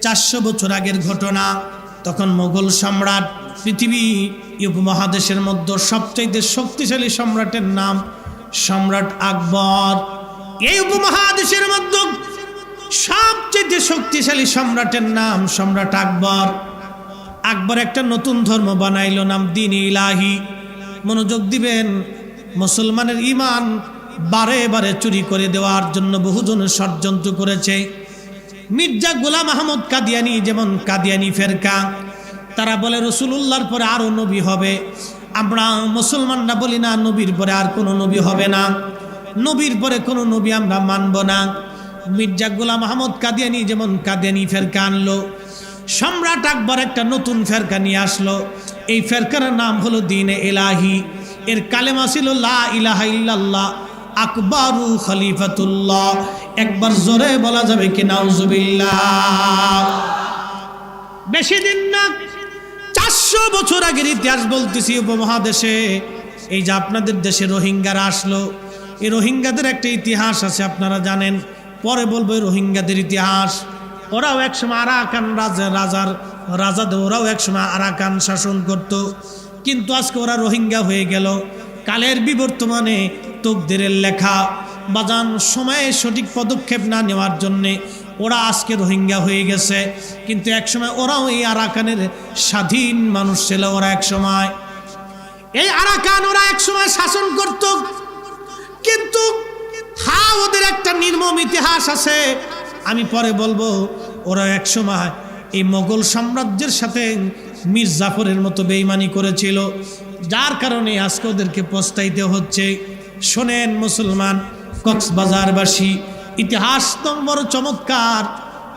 400 বছর আগের ঘটনা। তখন মোগল সম্রাট, পৃথিবী উপমহাদেশের মধ্যে সবচেয়ে শক্তিশালী সম্রাটের নাম সম্রাট আকবর। এই উপমহাদেশের মধ্যে সবচেয়ে শক্তিশালী সম্রাটের নাম সম্রাট আকবর। আকবর একটা নতুন ধর্ম বানাইল, নাম দ্বীন ইলাহি। মনোযোগ দিবেন, মুসলমানের ঈমান বারে বারে চুরি করে দেওয়ার জন্য বহুজন ষড়যন্ত্র করেছে। মির্জা গোলাম আহমদ কাদিয়ানি, যেমন কাদিয়ানি ফেরকা, তারা বলে রাসূলুল্লাহর পরে আরো নবী হবে। আমরা মুসলমানরা বলি না, নবীর পরে আর কোনো নবী হবে না, নবীর পরে কোনো নবী আমরা মানব না। মির্জা গোলাম আহমদ কাদিয়ানি যেমন কাদিয়ানি ফেরকা আনলো, সম্রাট আকবর একটা নতুন ফেরকা নিয়ে আসলো। এই ফেরকার নাম হলো দ্বীনে ইলাহি। এর কালেমা ছিল লা ইলাহা ইল্লাল্লাহ আকবরু খলিফাতুল্লাহ। একবার জোরে বলা যাবে কি নাউজুবিল্লাহ? বেশি দিন না, 400 বছর আগের ইতিহাস বলতেছি উপমহাদেশে। এই যে আপনাদের দেশে রোহিঙ্গারা আসলো, এই রোহিঙ্গাদের একটা ইতিহাস আছে, আপনারা জানেন। পরে বলবো রোহিঙ্গাদের ইতিহাস। ওরাও একসময় আরাকান রাজাদের ওরাও একসময় আরাকান শাসন করত, কিন্তু আজকে ওরা রোহিঙ্গা হয়ে গেল। কালের বিবর্তমানে তকদিরের লেখা বাজান, সময়ে সঠিক পদক্ষেপ না নেওয়ার জন্যে ওরা আজকে রোহিঙ্গা হয়ে গেছে। কিন্তু একসময় ওরাও এই আরাকানের স্বাধীন মানুষ ছিল। ওরা একসময় এই আরাকান ওরা একসময় শাসন করত, কিন্তু ওদের একটা নির্মম ইতিহাস আছে, আমি পরে বলবো। ওরা একসময় এই মোগল সাম্রাজ্যের সাথে মীর জাফরের মতো বেঈমানি করেছিল, যার কারণে আজকে ওদেরকে পস্তাইতে হচ্ছে। শোনেন মুসলমান কক্সবাজারবাসী, ইতিহাস তো বড় চমৎকার।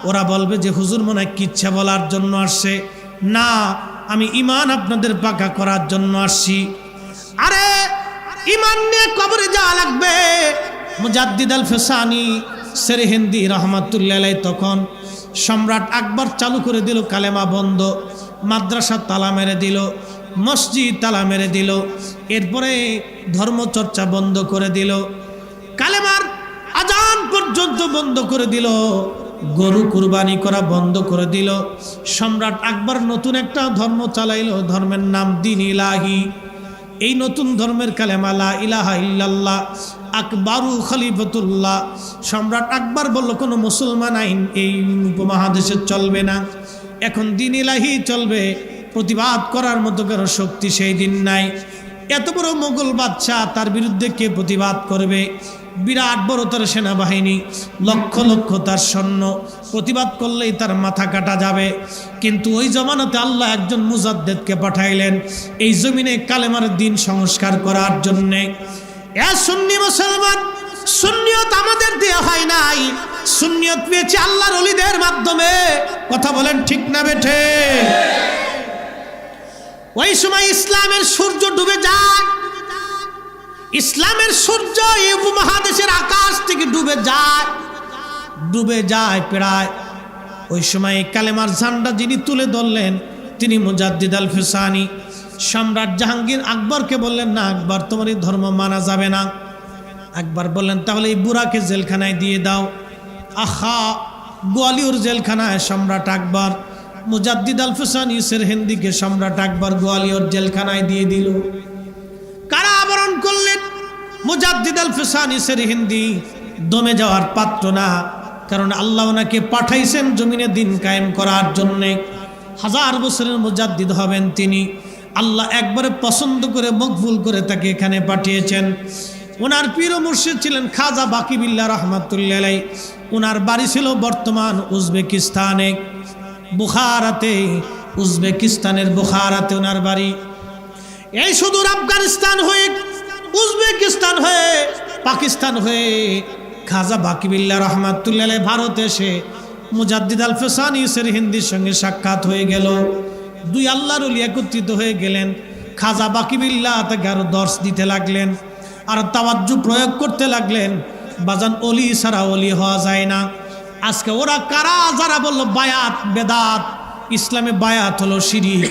ওরা বলবে যে হুজুর মনে হয় কিচ্ছা বলার জন্য আসছে। না, আমি ঈমান আপনাদের পাকা করার জন্য আসছি। আরে ঈমান নিয়ে কবরে যাওয়া লাগবে। মুজাদ্দিদ আল ফেসানি সেরহিন্দি রহমাতুল্লাহ আলাইহি তখন সম্রাট আকবর চালু করে দিল কালেমা বন্ধ, মাদ্রাসা তালা মেরে দিল, মসজিদ তালা মেরে দিল, এরপরে ধর্মচর্চা বন্ধ করে দিল, কালেমার আজান পর্যন্ত বন্ধ করে দিল, গরু কুরবানি করা বন্ধ করে দিল। সম্রাট আকবর নতুন একটা ধর্ম চালাইল, ধর্মের নাম দ্বীন ইলাহি। এই নতুন ধর্মের কালেমা লা ইলাহা ইল্লাল্লাহ আকবরু খলিফাতুল্লাহ। সম্রাট আকবর বলল কোনো মুসলমান আইন এই উপমহাদেশে চলবে না, এখন দ্বীন ইলাহি চলবে। প্রতিবাদ করার মতো কারো শক্তি সেই দিন নাই। এত বড় মোগল বাদশাহ, তার বিরুদ্ধে কে প্রতিবাদ করবে? বিরাট বড় তার সেনাবাহিনী, লক্ষ লক্ষ তার সৈন্য, প্রতিবাদ করলেই তার মাথা কাটা যাবে। কিন্তু ওই জমানাতে আল্লাহ একজন মুজাদ্দিদকে পাঠাইলেন এই জমিনে কালেমার দিন সংস্কার করার জন্যে। এ সুন্নি মুসলমান, সুন্নিয়ত আমাদের দেয়া হয় নাই, সুন্নিয়ত পেয়েছে আল্লাহর ওলিদের মাধ্যমে। কথা বলেন ঠিক না বেঠে? ওই সময় ইসলামের সূর্য ডুবে যায়, ইসলামের সূর্য এই উপমহাদেশের আকাশ থেকে ডুবে যায় প্রায়। ওই সময় কালেমার ঝান্ডা যিনি তুলে ধরলেন তিনি মুজাদ্দিদ আল ফেসানি। সম্রাট জাহাঙ্গীর আকবরকে বললেন, না আকবর, তোমার এই ধর্ম মানা যাবে না। আকবর বললেন, তাহলে এই বুড়াকে জেলখানায় দিয়ে দাও। আহা, গোয়ালিয়র জেলখানায় সম্রাট আকবর মুজাদ্দিদ আল ফেসানি সেরহিন্দিকে সম্রাট আকবর গোয়ালিয়র জেলখানায় দিয়ে দিল। কারাবরণ করলেন। মুজাদ্দিদ আল ফেসানি সেরহিন্দি দমে যাওয়ার পাত্র না, কারণ আল্লাহ ওনাকে পাঠাইছেন জমিনে দিন কায়েম করার জন্যে। 1000 বছরের মুজাদ্দিদ হবেন তিনি। আল্লাহ একবারে পছন্দ করে মকবুল করে তাকে এখানে পাঠিয়েছেন। ওনার পীর ও মুর্শিদ ছিলেন খাজা বাকিবিল্লাহ রহমাতুল্লাহ আলাইহি। ওনার বাড়ি ছিল বর্তমান উজবেকিস্তানে, বুখারাতে, উজবেকিস্তানের বুখারাতে ওনার বাড়ি। এই সুদূর আফগানিস্তান হয়ে, উজবেকিস্তান হয়ে, পাকিস্তান হয়ে খাজা বাকিবিল্লাহ রহমাতুল্লাহ আলাইহি ভারতে এসে মুজাদ্দিদ আল ফেসানি সেরহিন্দির সঙ্গে সাক্ষাৎ হয়ে গেল। দুই আল্লাহর ওলি একত্রিত হয়ে গেলেন। খাজা বাকিবিল্লাহ তাকে আরো দর্শ দিতে লাগলেন, আর তাওয়াজ্জু প্রয়োগ করতে লাগলেন। বাজান, ওলি ছাড়া ওলি হওয়া যায় না। আজকে ওরা কারা যারা বলল বায়াত বেদাত, ইসলামে বায়াত হলো শিরক,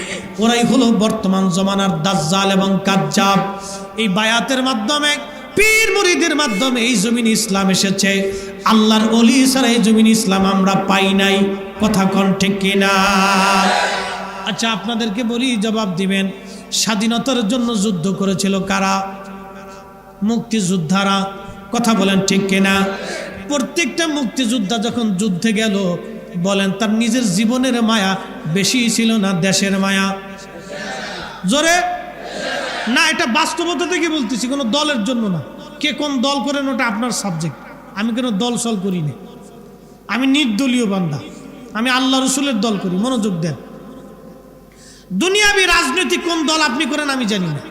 ওরাই হলো বর্তমান জমানার দাজ্জাল এবং কাজ্জাব। এই বায়াতের মাধ্যমে, পীর মুরিদের মাধ্যমে এই জমিন ইসলাম এসেছে। আল্লাহর ওলি ছাড়া এই জমিন ইসলাম আমরা পাই নাই। কথা কোন ঠিক কিনা? আচ্ছা আপনাদেরকে বলি, জবাব দিবেন। স্বাধীনতার জন্য যুদ্ধ করেছিল কারা? মুক্তিযোদ্ধারা। কথা বলেন ঠিক কিনা? প্রত্যেকটা মুক্তিযোদ্ধা যখন যুদ্ধে গেল, বলেন তার নিজের জীবনের মায়া বেশি ছিল না দেশের মায়া? জোরে না, এটা বাস্তবতা থেকে বলতেছি, কোনো দলের জন্য না। কে কোন দল করেন ওটা আপনার সাবজেক্ট। আমি কোনো দল সল করি না, আমি নির্দলীয় বান্দা, আমি আল্লাহ রসুলের দল করি। মনোযোগ দেন। দুনিয়াবি রাজনৈতিক কোন দল আপনি করেন আমি জানি না,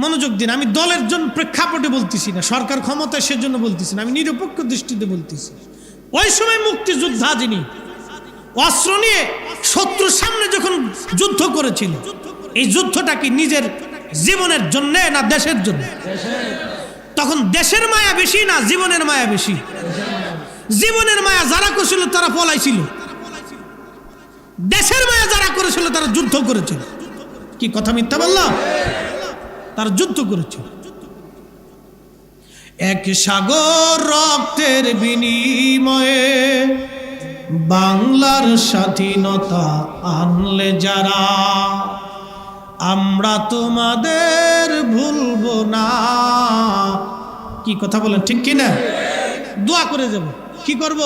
মনোযোগ দিন। আমি দলের জন্য প্রেক্ষাপটে বলতেছি না, সরকার ক্ষমতায় সেজন্য বলতেছি না, আমি নিরপেক্ষ দৃষ্টিতে বলতেছি। ওই সময় মুক্তিযোদ্ধা যিনি অস্ত্র নিয়ে শত্রুর সামনে যখন যুদ্ধ করেছিল, এই যুদ্ধটা কি নিজের জীবনের জন্য না দেশের জন্য? তখন দেশের মায়া বেশি না জীবনের মায়া বেশি? জীবনের মায়া যারা করেছিল তারা পলাইছিল, দেশের মায়া যারা করেছিল তারা যুদ্ধ করেছিল। কি কথা মিথ্যা বললাম? তারা যুদ্ধ করেছিল। এক সাগর রক্তের বিনিময়ে বাংলার স্বাধীনতা আনলে যারা, আমরা তোমাদের ভুলবো না। কি কথা বলেন ঠিক কিনা? দোয়া করে যাব। কি করব?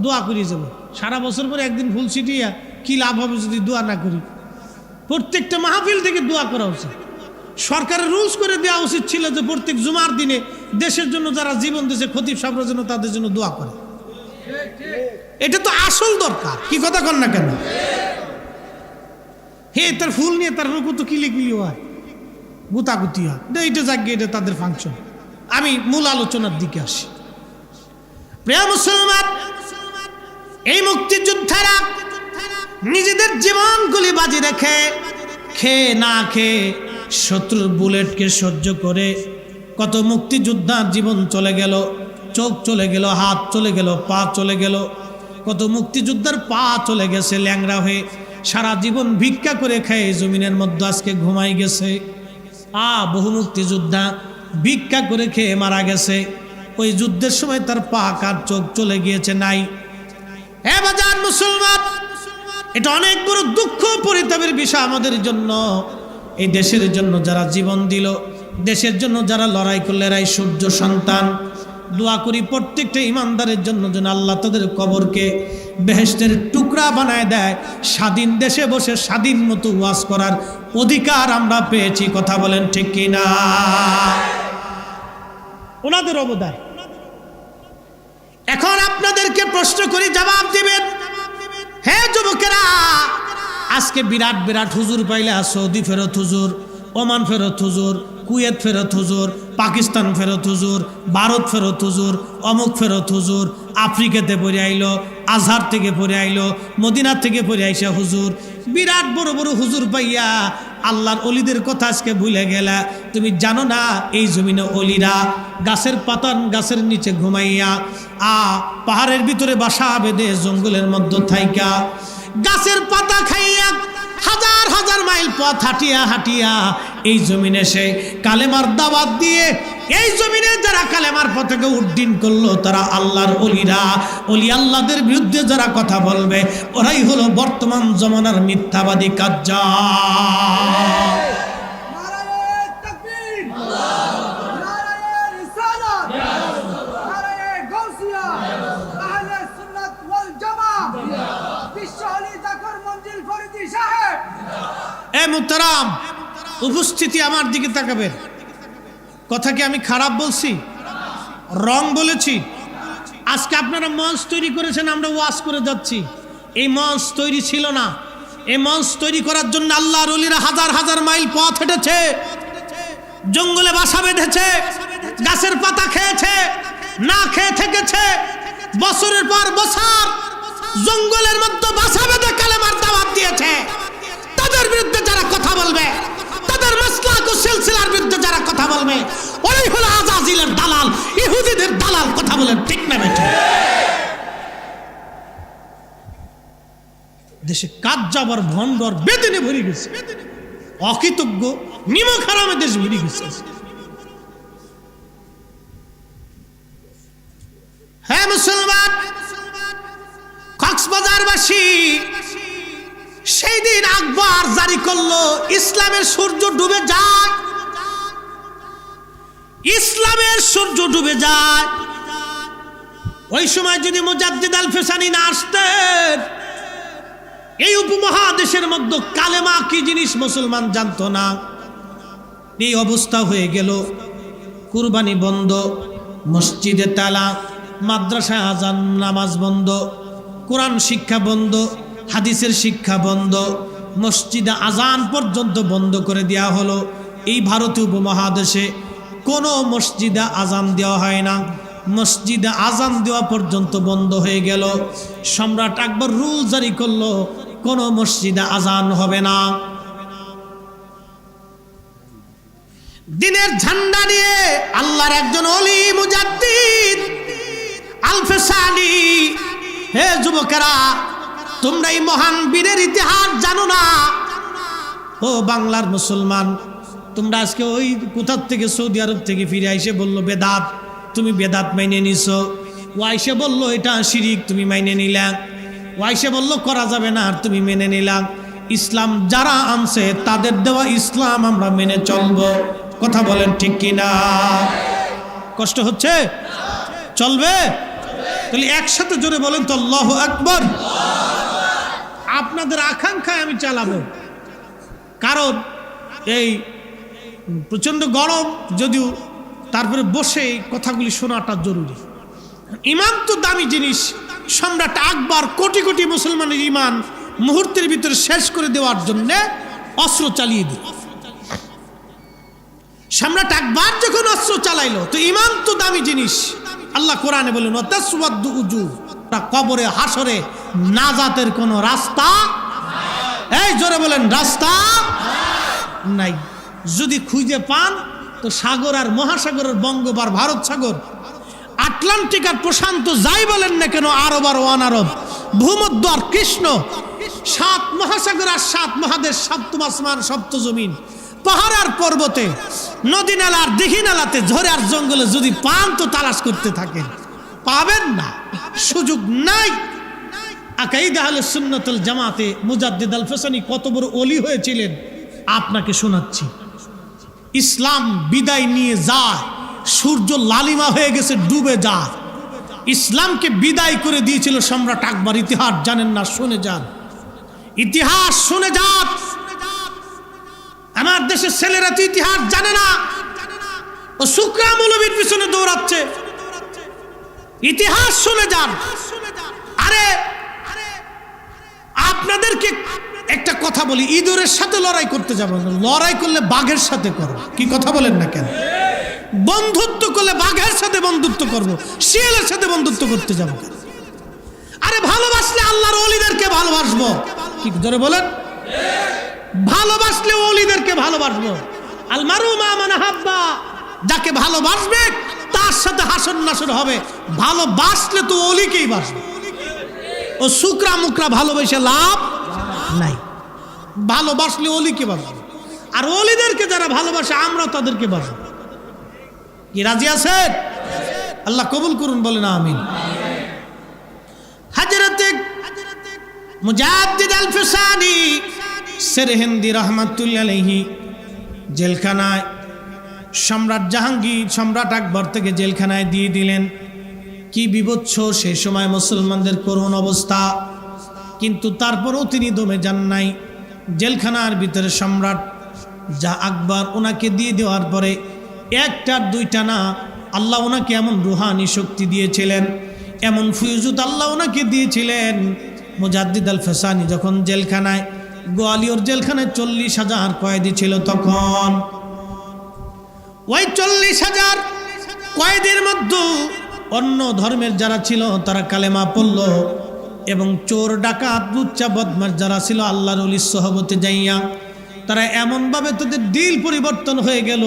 দোয়া করে যাব। সারা বছর পরে একদিন ফুল ছিটিয়া কি লাভ হবে যদি দোয়া না করি? প্রত্যেকটা মাহফিল থেকে দোয়া করা উচিত। সরকারের রুলস করে দেওয়া উচিত ছিল যে প্রত্যেক জুমার দিনে দেশের জন্য যারা জীবন দিয়েছে, খতিব সাহেবরা যেন তাদের জন্য দোয়া করে। এটা তো আসল দরকার। কি কথা কন না কেন? হে তার ফুল নিয়ে তার রুকু তো কিলি কিলি হয়, গুতাগুতি হয়, এইটা জাগিয়ে এটা তাদের ফাংশন। আমি মূল আলোচনার দিকে আসি। প্রিয় মুসলমান, এই মুক্তিযোদ্ধারা নিজেদের জীবনগুলি বাজি রেখে খেয়ে না খেয়ে শত্রুর বুলেটকে সহ্য করে কত মুক্তিযোদ্ধার জীবন চলে গেল, চোখ চলে গেল, হাত চলে গেল, পা চলে গেল। কত মুক্তিযোদ্ধার পা চলে গেছে ল্যাংড়া হয়ে, সারা জীবন ভিক্ষা করে খেয়ে জমিনের মধ্যে আজকে ঘুমাই গেছে। বহু মুক্তিযোদ্ধা ভিক্ষা করে খেয়ে মারা গেছে। ওই যুদ্ধের সময় তার পা কার চোখ চলে গিয়েছে নাই। হ্যাঁ বাজার মুসলমান, এটা অনেক বড় দুঃখ পরিতাপের বিষয় আমাদের জন্য। এই দেশের জন্য যারা জীবন দিল, দেশের জন্য যারা লড়াই করলে, এরাই সূর্য সন্তান। দোয়া করি প্রত্যেকটা ইমানদারের জন্য যেন আল্লাহ তাদের কবরকে বেহেশতের টুকরা বানায় দেয়। স্বাধীন দেশে বসে স্বাধীন মতো ওয়াজ করার অধিকার আমরা পেয়েছি। কথা বলেন ঠিক কিনা? ওনাদের অবদান। এখন আপনাদেরকে প্রশ্ন করি, জবাব দিবেন। হে যুবকেরা, আজকে বিরাট বিরাট হুজুর পাইলে, সৌদি ফেরত হুজুর, ওমান ফেরত হুজুর, কুয়েত ফেরত হুজুর, পাকিস্তান ফেরত হুজুর, ভারত ফেরত হুজুর, অমুক ফেরত হুজুর, আফ্রিকাতে পড়ে আইলো, আজহার থেকে পড়ে আইলো, মদিনার থেকে পড়ে আইসা হুজুর। বিরাট বড় বড় হুজুর পাইয়া আল্লাহর অলিদের কথা আজকে ভুলে গেলা। তুমি জানো না এই জমিনে অলিরা গাছের পাতান গাছের নিচে ঘুমাইয়া, পাহাড়ের ভিতরে বাসা বেঁধে জঙ্গলের মধ্যে থাইকা গাছের পাতা খাইয়া হাজার হাজার মাইল পথ হাঁটিয়া হাঁটিয়া এই জমিনে সে কালেমার দাওয়াত দিয়ে এই জমিনে যারা কালেমার পথকে উড্ডীন করলো তারা আল্লাহর অলিরা। অলি আল্লাহদের বিরুদ্ধে যারা কথা বলবে ওরাই হলো বর্তমান জমানার মিথ্যাবাদী কাজ্জাল। মুহতারাম উপস্থিতি, আমার দিকে তাকাবেন। কথা কি আমি খারাপ বলছি? রং বলেছি? আজকে আপনারা মঞ্চ তৈরি করেছেন, আমরা ওয়াজ করে যাচ্ছি। এই মঞ্চ তৈরি ছিল না। এই মঞ্চ তৈরি করার জন্য আল্লাহর ওলিরা হাজার হাজার মাইল পথ হেঁটেছে, জঙ্গলে বাসা বেঁধেছে, গাছের পাতা খেয়েছে, না খেয়ে থেকেছে, বছরের পর বছর জঙ্গলের মধ্যে বাসা বেঁধে কালেমার দাওয়াত দিয়েছে। তাদের বিরুদ্ধে যারা কথা বলবে, তাদের মাসলাক ও সিলসিলার বিরুদ্ধে যারা কথা বলবে, ওরাই হলো আজাজিলের দালাল, ইহুদিদের দালাল। কথা বলেন ঠিক না বেঠিক? দেশে কাজ যাবার ভণ্ডর বেদিনে ভরে গেছে, অকৃতজ্ঞ নিমক হারামে দেশ ভরে গেছে। হ্যাঁ মুসলমান, কারাগারবাসী সেই দিন আকবর জারি করলো ইসলামের সূর্য ডুবে যায়, ইসলামের সূর্য ডুবে যায়। ওই সময় যদি মুজাদ্দিদ আল ফেসানি না আসতেন, এই উপমহাদেশের মধ্যে কালেমা কি জিনিস মুসলমান জানতো না। এই অবস্থা হয়ে গেল। কুরবানি বন্ধ, মসজিদে তালা, মাদ্রাসায় আজান নামাজ বন্ধ, কোরআন শিক্ষা বন্ধ, হাদিসের শিক্ষা বন্ধ, মসজিদে আজান পর্যন্ত বন্ধ করে দেওয়া হলো। এই ভারতীয় উপমহাদেশে কোনো মসজিদে আজান দেওয়া হয় না, মসজিদে আজান দেওয়া পর্যন্ত বন্ধ হয়ে গেল। সম্রাট আকবর রুল জারি করলো, কোনো মসজিদে আজান হবে না। দিনের ঝান্ডা নিয়ে আল্লাহর একজন ওলি মুজাদ্দিদ আল ফেসানি, হে যুবকেরা, তোমরা এই মহান বীরের ইতিহাস জানো না? ও বাংলার মুসলমান, তোমরা আজকে ওই কোথার থেকে সৌদি আরব থেকে ফিরে আইসে বললো বেদাত, তুমি বেদাত মাইনে নিছো। ও আইসে বললো এটা শিরিক, তুমি মাইনে নিলা। ও আইসে বললো করা যাবে না, আর তুমি মেনে নিলাম। ইসলাম যারা আনছে তাদের দেওয়া ইসলাম আমরা মেনে চলবো। কথা বলেন ঠিক কিনা? কষ্ট হচ্ছে? চলবে? তাহলে একসাথে জোরে বলেন তো আল্লাহু আকবার। আপনাদের আকাঙ্ক্ষায় আমি চালাবো, কারণ এই প্রচন্ড গরম, যদিও তারপরে বসে কথাগুলি শোনাটা জরুরি। ইমান তো দামি জিনিস। সম্রাট আকবর কোটি কোটি মুসলমানের ইমান মুহূর্তের ভিতরে শেষ করে দেওয়ার জন্য অস্ত্র চালিয়ে দিল। সম্রাট আকবর যখন অস্ত্র চালাইলো, তো ইমান তো দামি জিনিস। আল্লাহ কোরআনে বলেন ওয়াতাসওয়াদু উজু, কবরে হাসরে নাজাতের কোনো রাস্তা, এই জোরে বলেন রাস্তা নাই। যদি খুঁজে পান তো সাগর আর মহাসাগরের বঙ্গোপ আর ভারত সাগর, আটলান্টিক আর প্রশান্ত, যাই বলেন না কেন, আরব আর অনারব, ভূমধ্য আর কৃষ্ণ, 7 মহাসাগর আর 7 মহাদেশ, সপ্তম আসমান, সপ্ত জমিন, পাহাড় আর পর্বতে, নদী নালা আর দিঘি নালাতে, ঝড়ে আর জঙ্গলে যদি পান তো তালাশ করতে থাকেন, পাবেন না, সুযোগ নাই। আকাইদা আহলুস সুন্নাতুল জামাতে মুজাদ্দিদ আল ফেসানি কত বড় ওলি হয়েছিলেন আপনাকে শোনাচ্ছি। ইসলাম বিদায় নিয়ে যায়, সূর্য লালিমা হয়ে গেছে, ডুবে যায়। ইসলামকে বিদায় করে দিয়েছিল সম্রাট আকবর। ইতিহাস জানেন না? শুনে যান, ইতিহাস শুনে যান। আমার দেশের ছেলেরা তো ইতিহাস জানে না, ও শুকরা মৌলবীর পিছনে দৌড়াচ্ছে। ইতিহাস শুনে যান। আরে আপনাদেরকে একটা কথা বলি, ইঁদুরের সাথে লড়াই করতে যাবো না, লড়াই করলে বাঘের সাথে করো। কি কথা বলেন না কেন? বন্ধুত্ব করলে বাঘের সাথে বন্ধুত্ব করবো, শিয়ালের সাথে বন্ধুত্ব করতে যাবো। আরে ভালোবাসলে আল্লাহর ওলিদেরকে ভালোবাসবো। কি ধরে বলেন? ভালোবাসলে ওলিদেরকে ভালোবাসবো। আল মারু মা মান আহাব্বা, যাকে ভালোবাসবে তার সাথে হাসন নাসর হবে। ভালোবাসলে তো ওলিকেই বাসবে। ও শুকরা মুকরা ভালোবেসে লাভ নাই। ভালোবাসলে ওলিকে বাসবে, আর ওলিদেরকে যারা ভালোবাসে আমরা তাদেরকে বাসবো। কি রাজি আছেন? আল্লাহ কবুল করুন, বলেন আমিন। হযরতে মুজাদ্দিদ আল ফেসানি সেরহিন্দি রাহমাতুল্লাহ আলাইহি জেলখানায় সম্রাট জাহাঙ্গীর, সম্রাট আকবর থেকে জেলখানায় দিয়ে দিলেন। কি বিভৎস সেই সময় মুসলমানদের করুণ অবস্থা, কিন্তু তারপরেও তিনি দমে যান নাই। জেলখানার ভিতরে সম্রাট আকবর ওনাকে দিয়ে দেওয়ার পরে একটার দুইটা না, আল্লাহ ওনাকে এমন রুহানি শক্তি দিয়েছিলেন, এমন ফয়জুত আল্লাহ ওনাকে দিয়েছিলেন। মুজাদ্দিদ আল ফেসানি যখন জেলখানায়, গোয়ালিয়র জেলখানায় 40,000 কয়েদি ছিল তখন। ওই 40,000 কয়েদির মধ্যে অন্য ধর্মের যারা ছিল তারা কালেমা পড়ল, এবং চোর ডাকাত লুচ্চা বদমাশ যারা ছিল আল্লাহর ওলির সহবতে যাইয়া তারা এমনভাবে তাদের দিল পরিবর্তন হয়ে গেল,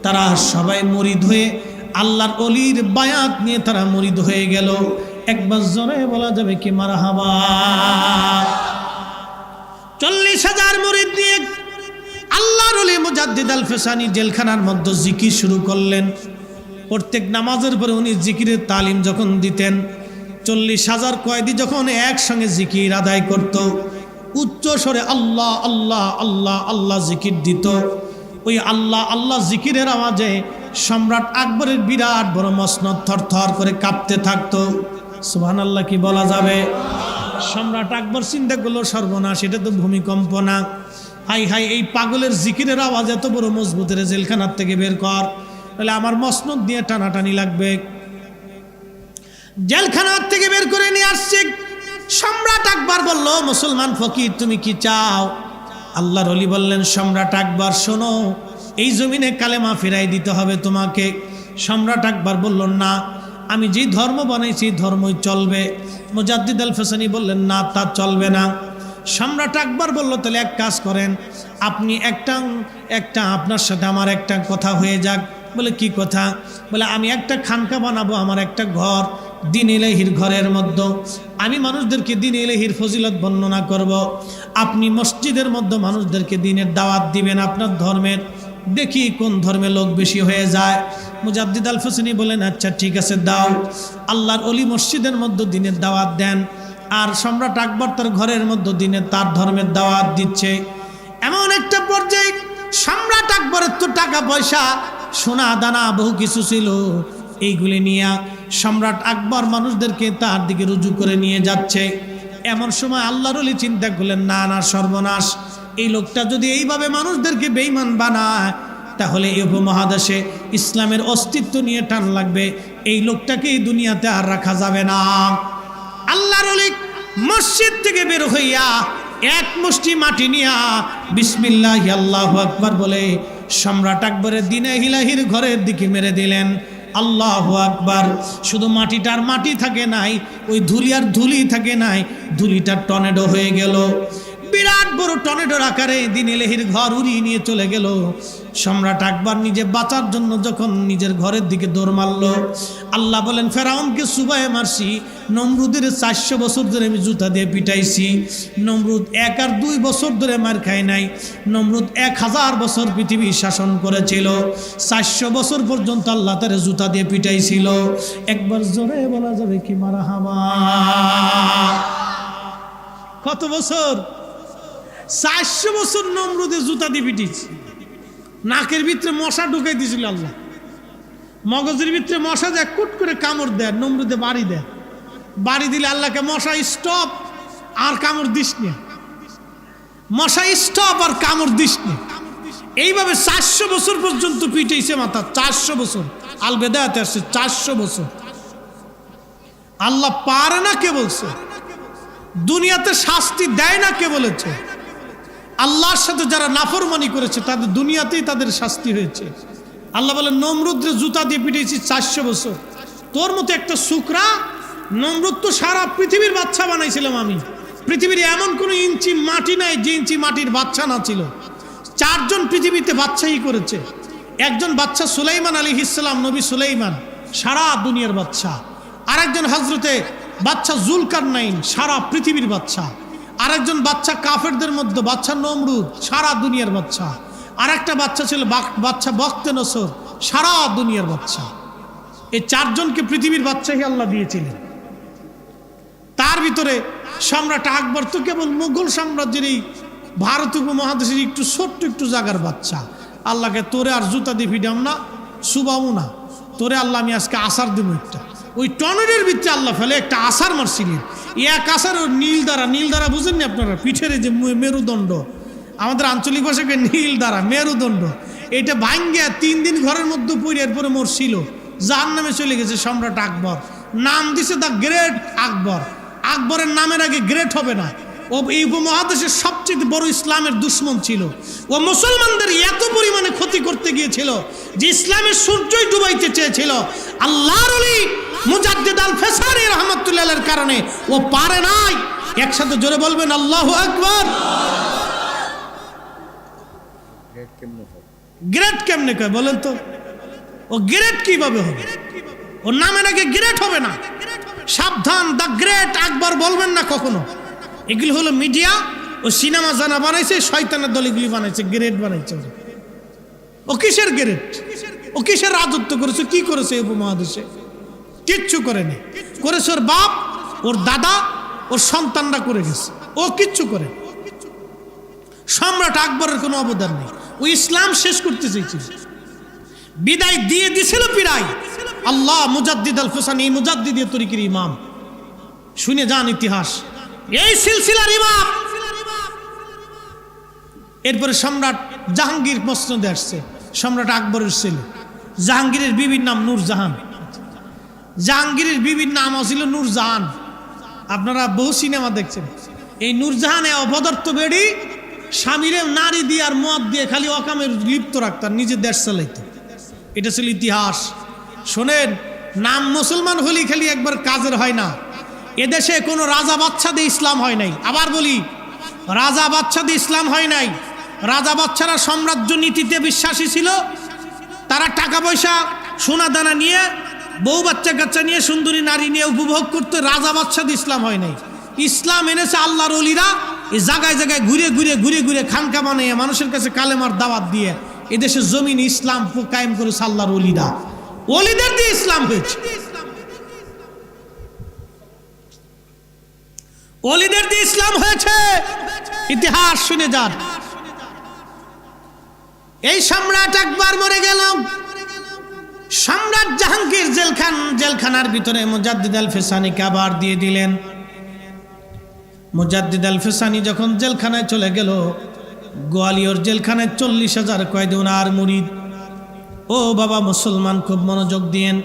তারা সবাই মুরিদ হয়ে আল্লাহর ওলির বায়াত নিয়ে তারা মুরিদ হয়ে গেল। একবার জোরে বলা যাবে কি মারহাবা। 40,000 মুরিদ নিয়ে আল্লাহর ওলি মুজাদ্দিদ আল ফেসানি জেলখানার মধ্যে জিকির শুরু করলেন। প্রত্যেক নামাজের পরে উনি জিকিরের তালিম যখন দিতেন, 40,000 কয়েদি যখন একসঙ্গে জিকির আদায় করত, উচ্চ স্বরে আল্লাহ আল্লাহ আল্লাহ আল্লাহ জিকির দিত, ওই আল্লাহ আল্লাহ জিকিরের আওয়াজে সম্রাট আকবরের বিরাট বড় মসনদ থরথর করে কাঁপতে থাকতো। সুবহানাল্লাহ কি বলা যাবে? সম্রাট আকবর চিন্তা করলো, সর্বনাশ, এটা তো ভূমিকম্প না। হাই হাই, এই পাগলের জিকিরের আওয়াজ এত বড় মজবুতের, জেলখানার থেকে বের কর, তাহলে আমার মসনদ দিয়ে টানাটানি লাগবে। জেলখানার থেকে বের করে নিয়ে আসছে। সম্রাট আকবর বলল, মুসলমান ফকির, তুমি কি চাও? আল্লাহর ওলি বললেন, সম্রাট আকবর শোনো, এই জমিনে কালেমা ফিরাই দিতে হবে তোমাকে। সম্রাট আকবর বলল, না, আমি যেই ধর্ম বানাইছি ধর্মই চলবে। মুজাদ্দিদ আল ফেসানি বললেন, না, তা চলবে না। সম্রাট আকবর বলল, তাহলে এক কাজ করেন, আপনি একটা আপনার সাথে আমার একটা কথা হয়ে যাক। বলে, কি কথা? বলে, আমি একটা খানকা বানাবো, আমার একটা ঘর, দ্বীন ইলাহির ঘরের মধ্যে আমি মানুষদেরকে দ্বীন ইলাহির ফজিলত বর্ণনা করব। আপনি মসজিদের মধ্যে মানুষদেরকে দ্বীনের দাওয়াত দিবেন, আপনার ধর্মের, দেখি কোন ধর্মে লোক বেশি হয়ে যায়। মুজাদ্দিদ আল ফেসানি বলেন, আচ্ছা ঠিক আছে, দাও। আল্লাহর ওলি মসজিদের মধ্যে দ্বীনের দাওয়াত দেন, আর সম্রাট আকবর তার ঘরের মধ্যে দ্বীনের, তার ধর্মের দাওয়াত দিচ্ছে। এমন একটা পর্যায়ে সম্রাট আকবরের তো টাকা পয়সা, সোনা দানা বহু কিছু ছিল, এইগুলি নিয়ে সম্রাট আকবর মানুষদেরকে তার দিকে রুজু করে নিয়ে যাচ্ছে। এমন সময় আল্লাহর ওলি চিন্তা করলেন, না না, সর্বনাশ, এই লোকটা যদি এইভাবে মানুষদেরকে বেঈমান বানায়, তাহলে এই উপমহাদেশে ইসলামের অস্তিত্ব নিয়ে টান লাগবে, এই লোকটাকে এই দুনিয়াতে আর রাখা যাবে না। আল্লাহর ওলি মসজিদ থেকে বের হইয়া এক মুষ্টি মাটি নিয়া বিসমিল্লাহ আল্লাহু আকবার বলে সম্রাট আকবরের দ্বীন ইলাহির ঘরের দিকে মেরে দিলেন। আল্লাহু আকবার। শুধু মাটিটার মাটি থাকে নাই, ওই ধুলি আর ধুলি থাকে নাই, ধুলিটার টর্নেডো হয়ে গেল। বিরাট বড় টর্নেডোর আকারে দ্বীন ইলাহির ঘর উড়িয়ে নিয়ে চলে গেল। সম্রাট আকবর নিজে বাঁচার জন্য যখন নিজের ঘরের দিকে দৌড় মারল, আল্লাহ বলেন, ফেরাউনকে সুবায়ে মারছি, নমরুদের 400 বছর ধরে আমি জুতা দিয়ে পিটাইছি। নমরুদ 1 আর 2 বছর ধরে মার খায় নাই, নমরুদ 1000 বছর পৃথিবী শাসন করেছিল, 400 বছর পর্যন্ত আল্লাহ তার জুতা দিয়ে পিটাইছিল। একবার জোরে বলা যাবে কি মারহাবা? কত বছর? 400 বছর নমরুদের জুতা দিয়ে পিটিয়েছি। নাকের ভিতরে মশা ঢুকাই দিয়েছিল আল্লাহ, মগজের ভিতরে মশা যায়, কুট করে কামড় দেয়, নমরুদে বাড়ি দেয়, বাড়ি দিলে আল্লাহকে, মশা স্টপ, আর কামড় দিস না, মশা স্টপ, আর কামড় দিস না। এইভাবে 400 বছর পর্যন্ত পিটাইছে মাথা, 400 বছর। আল বেদায়াতে আসছে 400 বছর। আল্লাহ পারে না কে বলছে? দুনিয়াতে শাস্তি দেয় না কে বলেছে? আল্লাহর সাথে যারা নাফরমানি করেছে তাদের দুনিয়াতেই তাদের শাস্তি হয়েছে। আল্লাহ বলে, নমরুদরে জুতা দিয়ে পিটিয়েছি 400 বছর। তোর মতো একটা শুকরা, নমরুদ তো সারা পৃথিবীর বাচ্চা বানাইছিলাম আমি। পৃথিবীর এমন কোনো ইঞ্চি মাটি নাই যে ইঞ্চি মাটির বাচ্চা না ছিল। 4 জন পৃথিবীতে বাচ্চাই করেছে। একজন বাচ্চা সুলাইমান আলাইহিস সালাম, নবী সুলাইমান, সারা দুনিয়ার বাচ্চা। আরেকজন হযরতে বাচ্চা জুলকারনাইন, সারা পৃথিবীর বাচ্চা। আরেকজন বাচ্চা কাফেরদের মধ্যে বাচ্চা নমরুদ, সারা দুনিয়ার বাচ্চা। আরেকটা বাচ্চা ছিল বাচ্চা বখতে নসর, সারা দুনিয়ার বাচ্চা। এই 4 জনকে পৃথিবীর বাচ্চাই আল্লাহ দিয়েছিলেন। তার ভিতরে সম্রাট আকবর তো কেবল মুঘল সাম্রাজ্যের এই ভারত উপমহাদেশের একটু ছোট্ট একটু জায়গার বাচ্চা। আল্লাহকে, তোরে আর জুতা দিয়ে ফিডাম না, শুবামু না, তোরে আল্লাহ আমি আজকে আসার দেবো একটা। ওই টর্নেডোর ভিতরে আল্লাহ ফেলে একটা আসার মারছিলেন। এক আসার ওর নীল দ্বারা বুঝেন না আপনারা? পিঠের যে মেরুদণ্ড, আমাদের আঞ্চলিক ভাষাকে নীল দ্বারা, মেরুদণ্ড, এটা ভাঙ্গিয়া 3 দিন ঘরের মধ্যে পড়ে এরপরে মরছিল, জাহান্নামে চলে গেছে সম্রাট আকবর। নাম দিছে দ্য গ্রেট আকবর। আকবরের নামের আগে গ্রেট হবে না। ও এই উপমহাদেশের সবচেয়ে বড় ইসলামের দুশ্মন ছিল। ও মুসলমানদের এত পরিমাণে ক্ষতি করতে গিয়েছিল যে ইসলামের সূর্যই ডুবাইতে চেয়েছিল। আল্লাহর ওলি মুজাদ্দিদ আল ফেসানি রাহমাতুল্লাহির কারণে ও পারে নাই। একসাথে জোরে বলবেন আল্লাহু আকবার। গ্রেট কেমনে কয় বলেন তো? ও গ্রেট কিভাবে হবে? ওর নামের আগে গ্রেট হবে না। সাবধান, দ্য গ্রেট আকবর বলবেন না কখনো। এগুলি হলো মিডিয়া ও সিনেমা জানা বানাইছে, শয়তানের দল এগুলি বানাইছে, গ্রেট বানাইছে। ও কিসের গ্রেট? ও কিসের রাজত্ব করেছে? কি করেছে উপমহাদেশে? কিচ্ছু করেনি। করেছে ওর বাপ ওর দাদা ওর সন্তানরা করে গেছে, ও কিচ্ছু করে। সম্রাট আকবরের কোনো অবদান নেই, ও ইসলাম শেষ করতে চেয়েছিল, বিদায় দিয়ে দিছিল পিরাই। আল্লাহ মুজাদ্দিদ আল ফেসানি, এই মুজাদ্দিদের তরিকের ইমাম, শুনে যান ইতিহাস, এই সিলসিলার ইমাম। এরপরে সম্রাট জাহাঙ্গীর মসনদে আসছে, সম্রাট আকবরের ছেলে। জাহাঙ্গীরের বিবির নাম নূরজাহান, জাহাঙ্গীরের বিবির নাম ছিল নূরজাহান। আপনারা বহু সিনেমা দেখছেন, এই নূরজাহান অপদার্থ বেড়ি স্বামীরে নারী দিয়ে আর মদ দিয়ে খালি অকামের লিপ্ত রাখতাম, নিজে দেশ চালাইত। এটা ছিল ইতিহাস। শোনেন, নাম মুসলমান হলি খালি একবার কাজের হয় না। এদেশে কোনো রাজা বাচ্চা দিয়ে ইসলাম হয় নাই। আবার বলি, রাজা বাচ্চা দিয়ে ইসলাম হয় নাই। রাজা বাচ্চারা সাম্রাজ্য নীতিতে বিশ্বাসী ছিল, তারা টাকা পয়সা সোনা দানা নিয়ে বউ বাচ্চা কাচ্চা নিয়ে সুন্দরী নারী নিয়ে উপভোগ করতে। রাজা বাচ্চা দিয়ে ইসলাম হয় নাই। ইসলাম এনেছে আল্লাহর ওলিরা, এই জায়গায় জায়গায় ঘুরে ঘুরে ঘুরে ঘুরে খানকা বানিয়ে মানুষের কাছে কালেমার দাওয়াত দিয়ে এদেশে জমিন ইসলাম কায়েম করেছে আল্লাহর ওলিরা। ওলিদের দিয়ে ইসলাম হয়েছে, ওলিদের দিয়ে ইসলাম হয়েছে। ইতিহাস শুনে যান। এই সম্রাট একবার মরে গেল। সম্রাট জাহাঙ্গীর জেলখানার ভিতরে মুজাদ্দিদ আল ফেসানিকে আবার দিয়ে দিলেন। মুজাদ্দিদ আল ফেসানি যখন জেলখানায় চলে গেল, গোয়ালিয়র জেলখানায় 40,000 কয়েদি ওনার মুরিদ। ও বাবা মুসলমান, খুব মনোযোগ দিয়েন।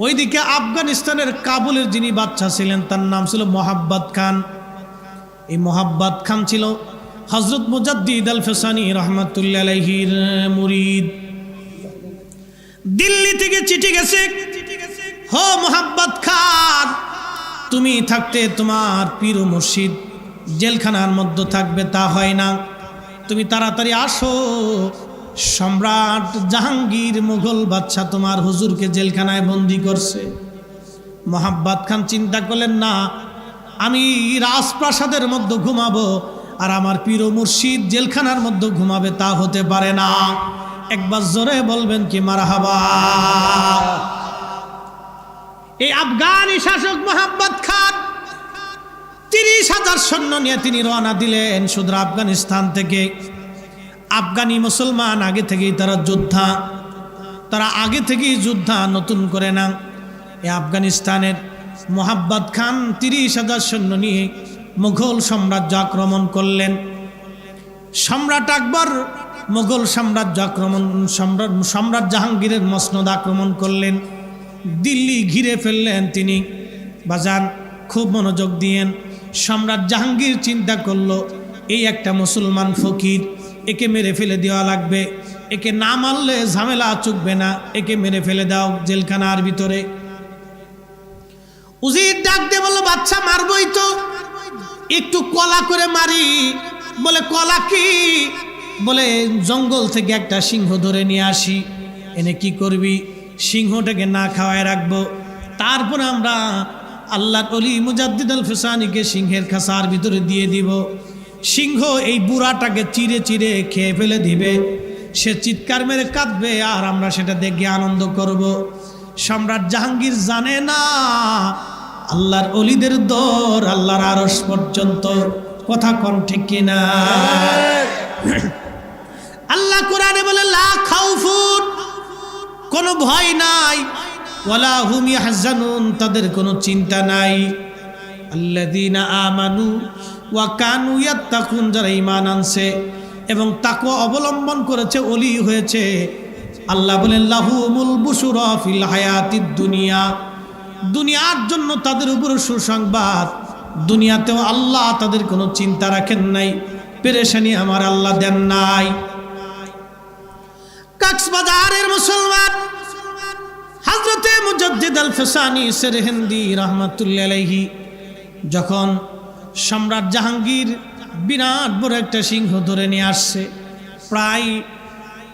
ওইদিকে আফগানিস্তানের কাবুলের যিনি বাদশা ছিলেন, তার নাম ছিল মোহাব্বত খান। এই মোহাব্বত খান ছিল হযরত মুজাদ্দিদ আল ফেসানি রহমাতুল্লাহ আলাইহির মুরিদ। দিল্লি থেকে চিঠি গেছে, হো মোহাব্বত খান, তুমি থাকতে তোমার পীর ও মুর্শিদ জেলখানার মধ্যে থাকবে তা হয় না, তুমি তাড়াতাড়ি আসো। সম্রাট জাহাঙ্গীর মুঘল বাদশা তোমার হুজুরকে জেলখানায় বন্দি করছে। মোহাব্বত খান চিন্তা করলেন, না, আমি রাজপ্রাসাদের মধ্যে ঘুমাবো আর আমার পীর ও মুর্শিদ জেলখানার মধ্যে ঘুমাবে, তা হতে পারে না। একবার জোরে বলবেন কি মারহাবা। এই আফগানি শাসক মোহাম্মদ খান 30,000 সৈন্য নিয়ে তিনি রওনা দিলেন সুদূর আফগানিস্তান থেকে। আফগানি মুসলমান আগে থেকেই তারা যোদ্ধা, তারা আগে থেকেই যোদ্ধা, নতুন করে না। এই আফগানিস্তানের মোহাব্বত খান 30,000 সৈন্য নিয়ে মুঘল সাম্রাজ্য আক্রমণ করলেন। সম্রাট আকবর মুঘল সাম্রাজ্য আক্রমণ, সম্রাট জাহাঙ্গীরের মসনদ আক্রমণ করলেন, দিল্লি ঘিরে ফেললেন তিনি। বাজান, খুব মনোযোগ দিয়েন। সম্রাট জাহাঙ্গীর চিন্তা করলো, এই একটা মুসলমান ফকির, একে মেরে ফেলে দেওয়া লাগবে, একে না মারলে ঝামেলা চুকবে না, একে মেরে ফেলে দাও জেলখানার ভিতরে। উজির ডাক দিয়ে বললো, বাচ্চা মারবই তো, একটু কলা করে মারি। বলে কলা কি? বলে জঙ্গল থেকে একটা সিংহ ধরে নিয়ে আসি, এনে কি করবি? সিংহটাকে না খাওয়ায় রাখবো, তারপর আমরা আল্লাহর ওলি মুজাদ্দিদ আল ফেসানিকে সিংহের খাঁচার ভিতরে দিয়ে দিব। সিংহ এই বুড়াটাকে চিরে চিরে খেয়ে ফেলে দিবে, সে চিৎকার মেরে কাঁদবে আর আমরা সেটা দেখে আনন্দ করব। সম্রাট জাহাঙ্গীর জানে না আল্লাহর ওলিদের দর আল্লাহর আরশ পর্যন্ত। কথা কোন ঠিক কিনা? আল্লাহ কোরআনে বলে, লা খাউফুন, কোনো ভয় নাই, ওয়ালা হুম ইয়াহজানুন, তাদের কোনো চিন্তা নাই। আল্লাযীনা আমানু ওয়া কানু ইয়াত্তাকুন, যারা ঈমান আনছে এবং তাকওয়া অবলম্বন করেছে, ওলি হয়েছে। আল্লাহ বলেন, লাহুমুল বুশুরা ফিল হায়াতিদ দুনিয়া, দুনিয়ার জন্য তাদের উপরে সুসংবাদ। দুনিয়াতেও আল্লাহ তাদের কোনো চিন্তা রাখেন নাই, পেরেশানি আমার আল্লাহ দেন নাই। কক্সবাজারের মুসলমান হযরতে মুজাদ্দিদ আল ফেসানি সেরহিন্দি রহমাতুল্লাহ আলাইহি যখন সম্রাট জাহাঙ্গীর বিরাট বড় একটা সিংহ ধরে নিয়ে আসছে, প্রায়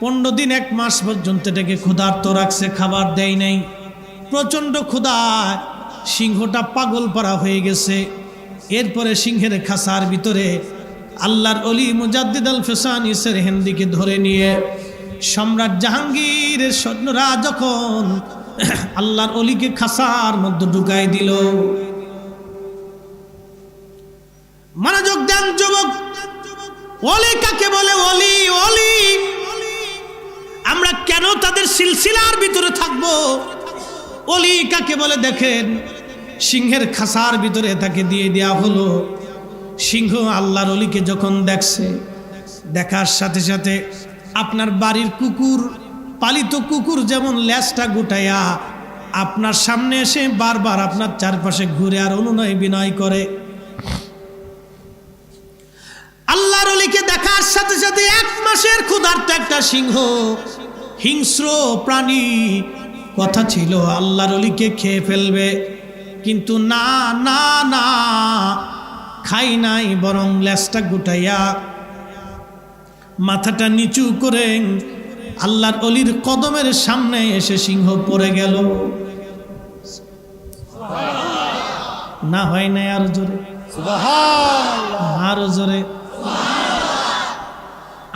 15 দিন 1 মাস পর্যন্ত এটাকে ক্ষুধার্ত রাখছে, খাবার দেয় নাই। প্রচণ্ড ক্ষুধায় সিংহটা পাগল পারা হয়ে গেছে। এরপরে সিংহের খাঁচার ভিতরে আল্লাহর ওলি মুজাদ্দিদ আল ফেসানি সেরহিন্দিকে ধরে নিয়ে সম্রাট জাহাঙ্গীরের সৈন্যরা যখন আল্লাহর ওলিকে খাঁচার মধ্যে ঢুকাই দিল, মনোযোগ দেন যুবক, ওলি কাকে বলে? ওলি ওলি আমরা কেন তাদের সিলসিলার ভিতরে থাকবো? ওলি কাকে বলে দেখেন, সিংহের খাসার ভিতরে তাকে দিয়ে দেয়া হলো। সিংহ আল্লাহর ওলিকে যখন দেখছে, দেখার সাথে সাথে আপনার বাড়ির কুকুর, পালিত কুকুর যেমন ল্যাজটা গুটাইয়া আপনার সামনে এসে বারবার আপনার চারপাশে ঘুরে আর অনুনয় বিনয় করে, আল্লাহর ওলিকে দেখার সাথে সাথে 1 মাসের ক্ষুধার্ত একটা সিংহ, হিংস্র প্রাণী, কথা ছিল আল্লাহর ওলিকে খেয়ে ফেলবে, কিন্তু না না না, খাই নাই, বরং ল্যাজটা গুটাইয়া মাথাটা নিচু করে আল্লাহর ওলির কদমের সামনে এসে সিংহ পড়ে গেল। না হয় না? আরো জোরে আরো জোরে।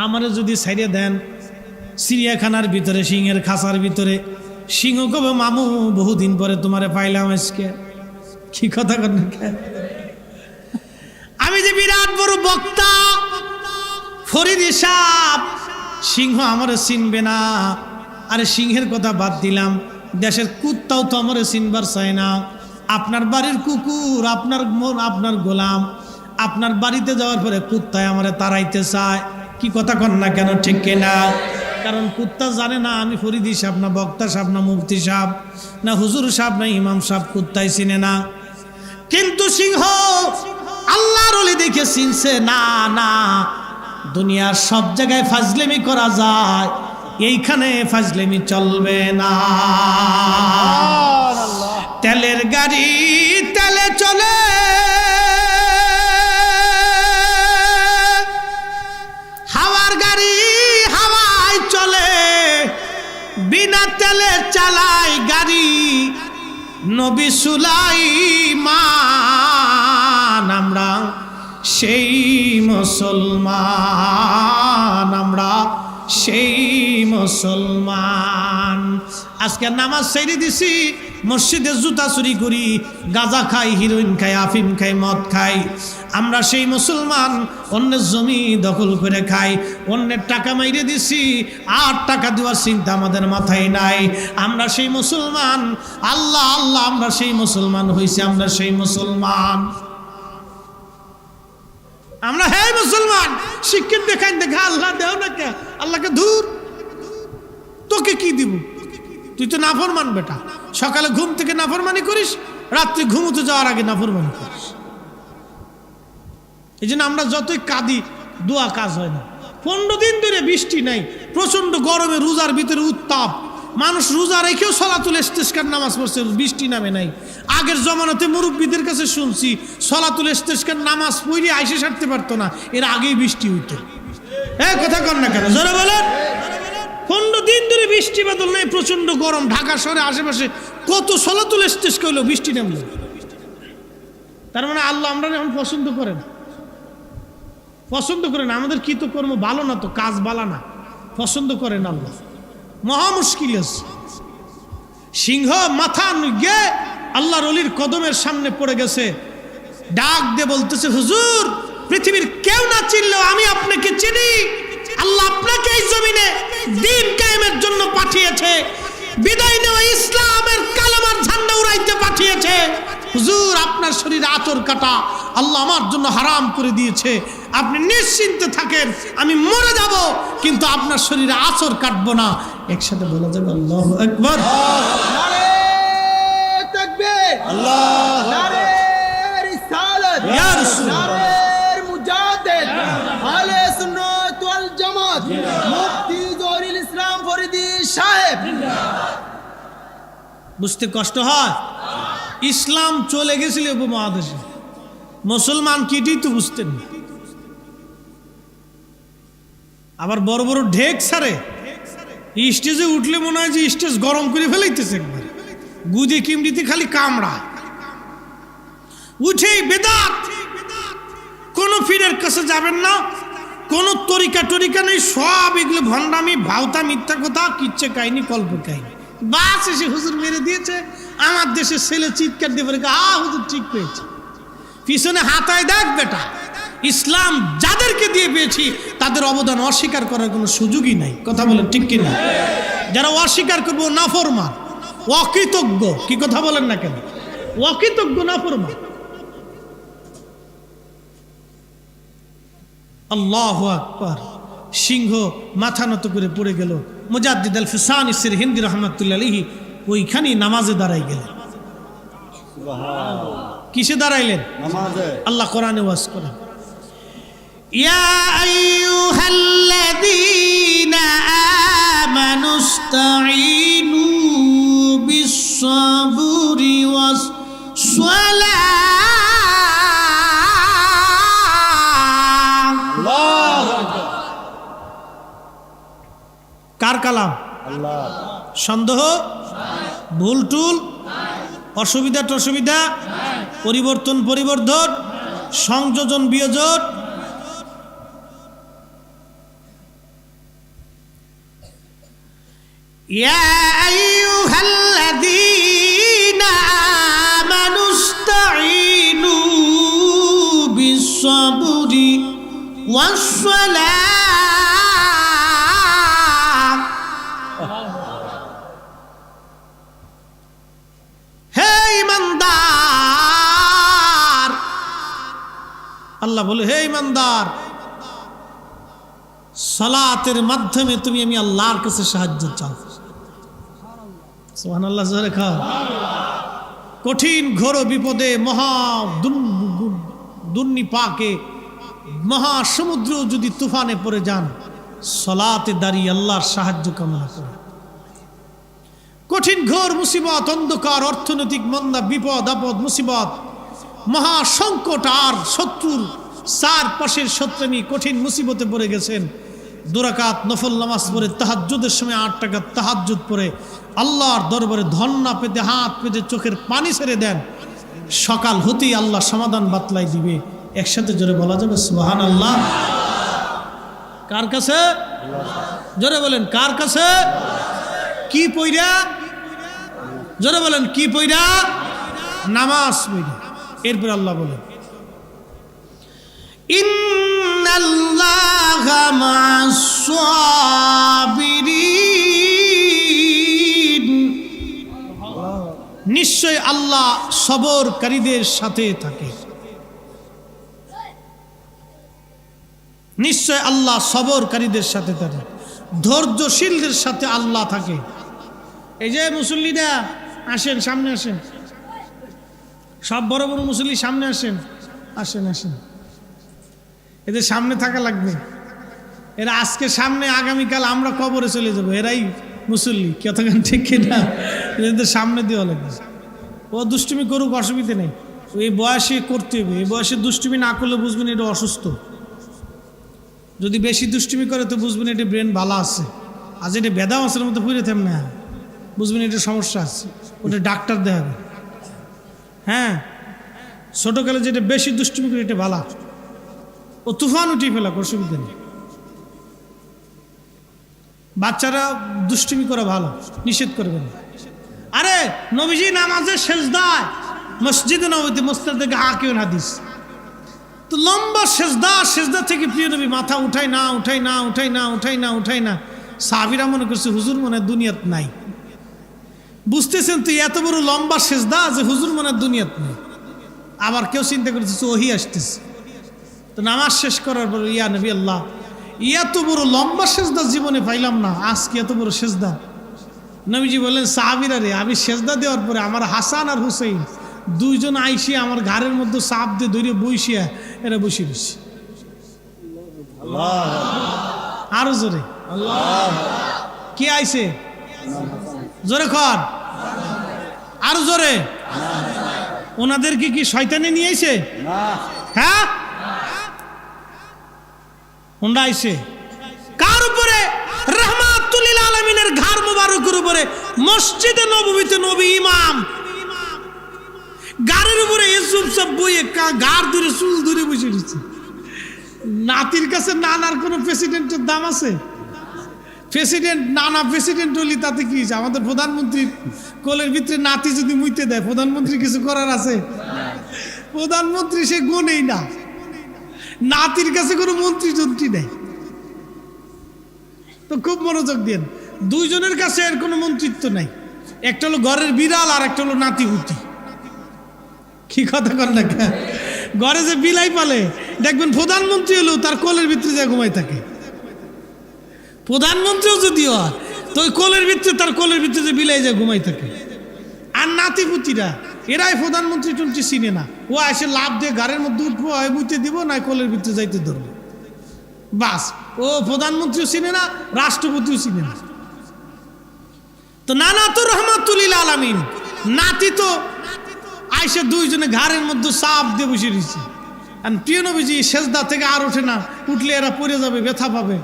আমারে যদি ছাইড়ে দেন চিড়িয়াখানার ভিতরে, সিংহের খাঁচার ভিতরে, সিংহ কবে মামু বহুদিন পরে তোমারে পাইলাম আজকে, কি কথা কর না? আমি যে বিরাট বড় বক্তা ফরিদি সাহেব, সিংহ আমারে চিনবে না। আরে সিংহের কথা বাদ দিলাম, দেশের কুত্তাও তো আমারে চিনবার চায় না। আপনার বাড়ির কুকুর, আপনার গোলাম, আপনার বাড়িতে যাওয়ার পরে কুত্তায় আমারে তাড়াইতে চায়, কি কথা কন না কেন? ঠিক কিনা? কারণ কুত্তা জানে না আমি ফরিদি সাহেব না বক্তা সাহেব না মুফতি সাহেব না হুজুর সাহেব না ইমাম সাহেব, কুত্তাই চিনে না। কিন্তু সিংহ আল্লাহর ওলি দেখে চিনছে, না না, দুনিয়ার সব জায়গায় ফাজলেমি করা যায়, এইখানে ফাজলেমি চলবে না। তেলের গাড়ি তেলে চলে, হাওয়ার গাড়ি হাওয়ায় চলে, বিনা তেলে চালায় গাড়ি নবী সুলাইমান। আমরা সেই মুসলমান, আমরা সেই মুসলমান। আজকে নামাজ ছেড়ে দিছি, মসজিদে জুতা চুরি করি, গাঁজা খাই, হিরোইন খাই, আফিম খাই, মদ খাই। আমরা সেই মুসলমান, অন্যের জমি দখল করে খাই, অন্যের টাকা মাইরে দিছি, আর টাকা দেওয়ার চিন্তা আমাদের মাথায় নাই। আমরা সেই মুসলমান, আল্লাহ আল্লাহ, আমরা সেই মুসলমান হইছি, আমরা সেই মুসলমান। আমরা হে মুসলমান, শিক্ষিত দেখাই দেখা, আল্লাহ দেও না কে? আল্লাহকে ধুর, তোকে কি দিব? তুই তো নাফরমান বেটা, সকালে ঘুম থেকে নাফরমানি করিস, রাত্রে ঘুমোতে যাওয়ার আগে নাফরমানি করিস। এই জন্য আমরা যতই কাঁদি, দোয়া কাজ হয় না। 15 দিন ধরে বৃষ্টি নাই, প্রচন্ড গরমে, রোজার ভিতরে উত্তাপ, মানুষ রোজা রেখেও সলাতুল ইস্তেসকার নামাজ পড়ছে, বৃষ্টি নামে নাই। আগের জমানাতে মুরব্বীদের কাছে শুনছি সলাতুল ইস্তেসকার নামাজ পড়ে আইসে সারতে পারতো না, এর আগেই বৃষ্টি হইতো। কথা কর না কেন? জোরে বলেন। 15 দিন ধরে বৃষ্টি বাদল নাই, প্রচন্ড গরম, ঢাকা শহরে আশেপাশে কত সলাতুল ইস্তেসকা হইলো, বৃষ্টি নামলো। তার মানে আল্লাহ আমরা এখন পছন্দ করেন, পছন্দ করেন। আমাদের কি তো কর্ম ভালো না, তো কাজ বালা না, পছন্দ করেন আল্লাহ। মহা মুশকিল আছে। সিংহ মাথা নুগে আল্লাহর ওলির কদমের সামনে পড়ে গেছে, ডাক দিয়ে বলতেছে, হুজুর, পৃথিবীর কেউ না চিনলেও আমি আপনাকে চিনি। আল্লাহ আপনাকে এই জমিনে দ্বীন কায়েমের জন্য পাঠিয়েছে, বিদায় নেওয়া ইসলামের কালেমার ঝান্ডা উড়াইতে পাঠিয়েছে। হুজুর, আপনার শরীরে আঁচড় কাটা আল্লাহ আমার জন্য হারাম করে দিয়েছে, আপনি নিশ্চিন্তে থাকেন, আমি মরে যাব কিন্তু আপনার শরীরে আঁচড় কাটবো না। একসাথে বলা যাবে আল্লাহু আকবার। নারে তাকবীর, আল্লাহ নারে রিসালাত, ইয়া রাসূল, নারে মুজাহিদ, আহলে সুন্নাত ওয়াল জামাত, মুফতি জহিরুল ইসলাম ফরিদি সাহেব। বুঝতে কষ্ট হয়? ইসলাম চলে গেছিল উপমহাদেশে, মুসলমান কিটি তো বুঝতেন না। আবার বড় বড় ঢেক ছাড়ে, স্টেজে উঠলে মনে হয় যে স্টেজ গরম করে ফেলাইতেছে, একবার গুজে কিমড়িতে খালি কামড়া উঠেই বেদাত। কোন পীরের কাছে যাবেন না, কোন তরিকা নেই, সব এগুলো ভণ্ডামি, ভাওতা, মিথ্যা কথা, কিচ্ছে কাহিনী, কল্প কাহিনী। বাস এসে হুজুর মেরে দিয়েছে, আমার দেশের ছেলে চিৎকার দিয়ে বলে, হুজুর ঠিক পেয়েছে, পিছনে হাতায় দেখ বেটা, ইসলাম যাদেরকে দিয়ে পেয়েছি তাদের অবদান অস্বীকার করার কোনো সুযোগই নাই। কথা বলেন ঠিক কিনা? যারা অস্বীকার করবো নাফরমান, অকৃতজ্ঞ, কি কথা বলেন না কেন? অকৃতজ্ঞ নাফরমান। আল্লাহু আকবার। সিংহ মাথা নত করে পড়ে গেল। মুজাদ্দিদ আল ফিসান ইসির হিন্দি রহমাতুল্লাহ আলাইহি ওইখানেই নামাজে দাঁড়াই গেলেন। কিসে দাঁড়াইলেন? নামাজে। আল্লাহ কোরআনে ওয়াজ করেন, ইয়া আইয়ুহাল্লাযীনা আমানুস্তাঈনু বিস-সাবরি ওয়াস-সালাহ। কার কালাম? আল্লাহ। সন্দেহ, ভুল টুল, অসুবিধা টসুবিধা, পরিবর্তন পরিবর্ধন, সংযোজন বিয়োজন, ইয়া আইয়ুহাল্লাযীনা আমানুস্তাঈনু বিস-সাবরি ওয়াস-সালাহ। আল্লাহ বলে, হে ইমানদার, সালাতের মাধ্যমে তুমি আমি আল্লাহর কাছে সাহায্য চাও। সুবহানাল্লাহ। জোরে খাও। কঠিন ঘোর বিপদে, মহা দুর্নিপাকে, মহাসমুদ্র যদি তুফানে পড়ে যান, সালাতে দাঁড়িয়ে আল্লাহর সাহায্য কামনা করে। কঠিন ঘোর মুসিবত, অন্ধকার, অর্থনৈতিক মন্দা, বিপদ আপদ, মুসিবত, মহা সংকট আর শত্রুর চার পাশের শত্রুমি, কঠিন মুসিবতে পড়ে গেছেন। 2 রাকাত নফল নামাজ পড়ে তাহাজ্জুদের সময় 8 রাকাত তাহাজ্জুদ পড়ে আল্লাহর দরবারে ধন্না পেতে, হাত পেতে, চোখের পানি ছেড়ে দেন। সকাল হতেই আল্লাহ সমাধান বাতলাই দিবে। একসাথে জোরে বলা যাবে সুবহানাল্লাহ। কার কাছে? জোরে বলেন, কার কাছে? কি পইরা? জোরে বলেন, কি পইরা? নামাজ পইরা। এরপর আল্লাহ বলেন, ইন্নাল্লাহা মা'আস সাবিরিন। নিশ্চয় আল্লাহ সবরকারীদের সাথে থাকে। নিশ্চয় আল্লাহ সবরকারীদের সাথে থাকে, ধৈর্যশীলদের সাথে আল্লাহ থাকে। এই যে মুসল্লিরা আসেন, সামনে আসেন, সব বড় বড় মুসল্লি সামনে আসেন, আসেন আসেন। এদের সামনে থাকা লাগবে। এরা আজকে সামনে, আগামীকাল আমরা কবরে চলে যাবো। এরাই মুসল্লি, কতক্ষণ ঠিক কিনা? এদের সামনে দেওয়া লাগবে। ও দুষ্টুমি করুক, অসুবিধা নেই। এই বয়সে করতে হবে। এই বয়সে দুষ্টুমি না করলে বুঝবেন এটা অসুস্থ। যদি বেশি দুষ্টুমি করে তো বুঝবেন এটা ব্রেন ভালো আছে। আজ এটা বেদা মাছের মতো পুড়ে থাম না, বুঝবেন এটা সমস্যা আছে, ওটা ডাক্তার দেখাবে। হ্যাঁ, ছোটকালে যেটা বেশি দুষ্টুমি করে এটা ভালো, ও তুফান উঠিয়ে ফেলা, অসুবিধা নেই। বাচ্চারা দুষ্টুমি করা ভালো, নিষেধ করবেন। আরে নবীজি নামাজের সেজদায় মসজিদে নববীতে মুস্তাদে হাকিম হাদিস, তো লম্বা সেজদা, সেজদা থেকে প্রিয় নবী মাথা উঠাই না, উঠাই না, উঠাই না, উঠাই না, উঠাই না। সাহাবীরা মনে করছে হুজুর মনে হয় দুনিয়াত নাই। বুঝতেছেন তো এত বড় লম্বা সেজদা যে হুজুর মনে হয় দুনিয়াত নেই। আবার কেউ চিন্তা করতেছে ওহি আসতেছে। তো নামাজ শেষ করার পর, ইয়া নবী আল্লাহ, এত বড় লম্বা সেজদা জীবনে পাইলাম না, আজকে এত বড় সেজদা। নবীজি বললেন, সাহাবীরা রে, আমি সেজদা দেওয়ার পরে আমার হাসান আর হুসাইন দুইজন আইসিয়া আমার ঘাড়ের মধ্যে চাপ দিয়ে ধরে বইসিয়া এরা বসে দিচ্ছে। আরো জোরে কে আইছে? জোরে কর, আরো জোরে। ওনাদের কি শয়তানে নিয়ে আইছে? হ্যাঁ, ওনারা আইছে কার উপরে? রাহমাতুল লিল আলামিনের ঘাড় মুবারকের উপরে, মসজিদে নববীতে নবী ইমাম গাড়ির উপরে এসব সব বইয়ে গাড় ধরে চুল ধরে বসে দিচ্ছে। নাতির কাছে নানার কোনো প্রেসিডেন্টের দাম আছে? প্রেসিডেন্ট, নানা প্রেসিডেন্ট হলি তাতে কি? আমাদের প্রধানমন্ত্রীর কোলের ভিতরে নাতি যদি মুইতে দেয়, প্রধানমন্ত্রী কিছু করার আছে? প্রধানমন্ত্রী সে গুণেই না। নাতির কাছে কোনো মন্ত্রী যন্ত্রী নেই। তো খুব মনোযোগ দেন, দুইজনের কাছে এর কোনো মন্ত্রিত্ব নাই। একটা হলো ঘরের বিড়াল আর একটা হলো নাতিপুতি। কি কথা কর না, ঘরে যে বিলাই পালে দেখবেন প্রধানমন্ত্রী হলেও তার কোলের ভিতরে যা ঘুমাই থাকে। প্রধানমন্ত্রীও যদিও হয় তো ওই কোলের ভিতরে, তার কোলের ভিতরে যে বিলাই যা ঘুমাই থাকে। আর নাতিপুতিরা এরাই প্রধানমন্ত্রী টন্ত্রী চিনে না, ও এসে লাভ দিয়ে গাড়ির মধ্যে উঠবো, হয় বুঝতে দিব না কোলের ভিতরে যাইতে ধরবো, বাস। ও প্রধানমন্ত্রীও চিনে না, রাষ্ট্রপতিও চিনে না। তো নানা তো রহমাতুল্লিল আলামিন নাতি তো আইসে দুইজনে ঘাড়ের মধ্যে চাপ দিয়ে বসে রয়েছে। আর প্রিয় নবীজি সেজদা থেকে আর ওঠে না, উঠলে এরা পড়ে যাবে, ব্যথা পাবে।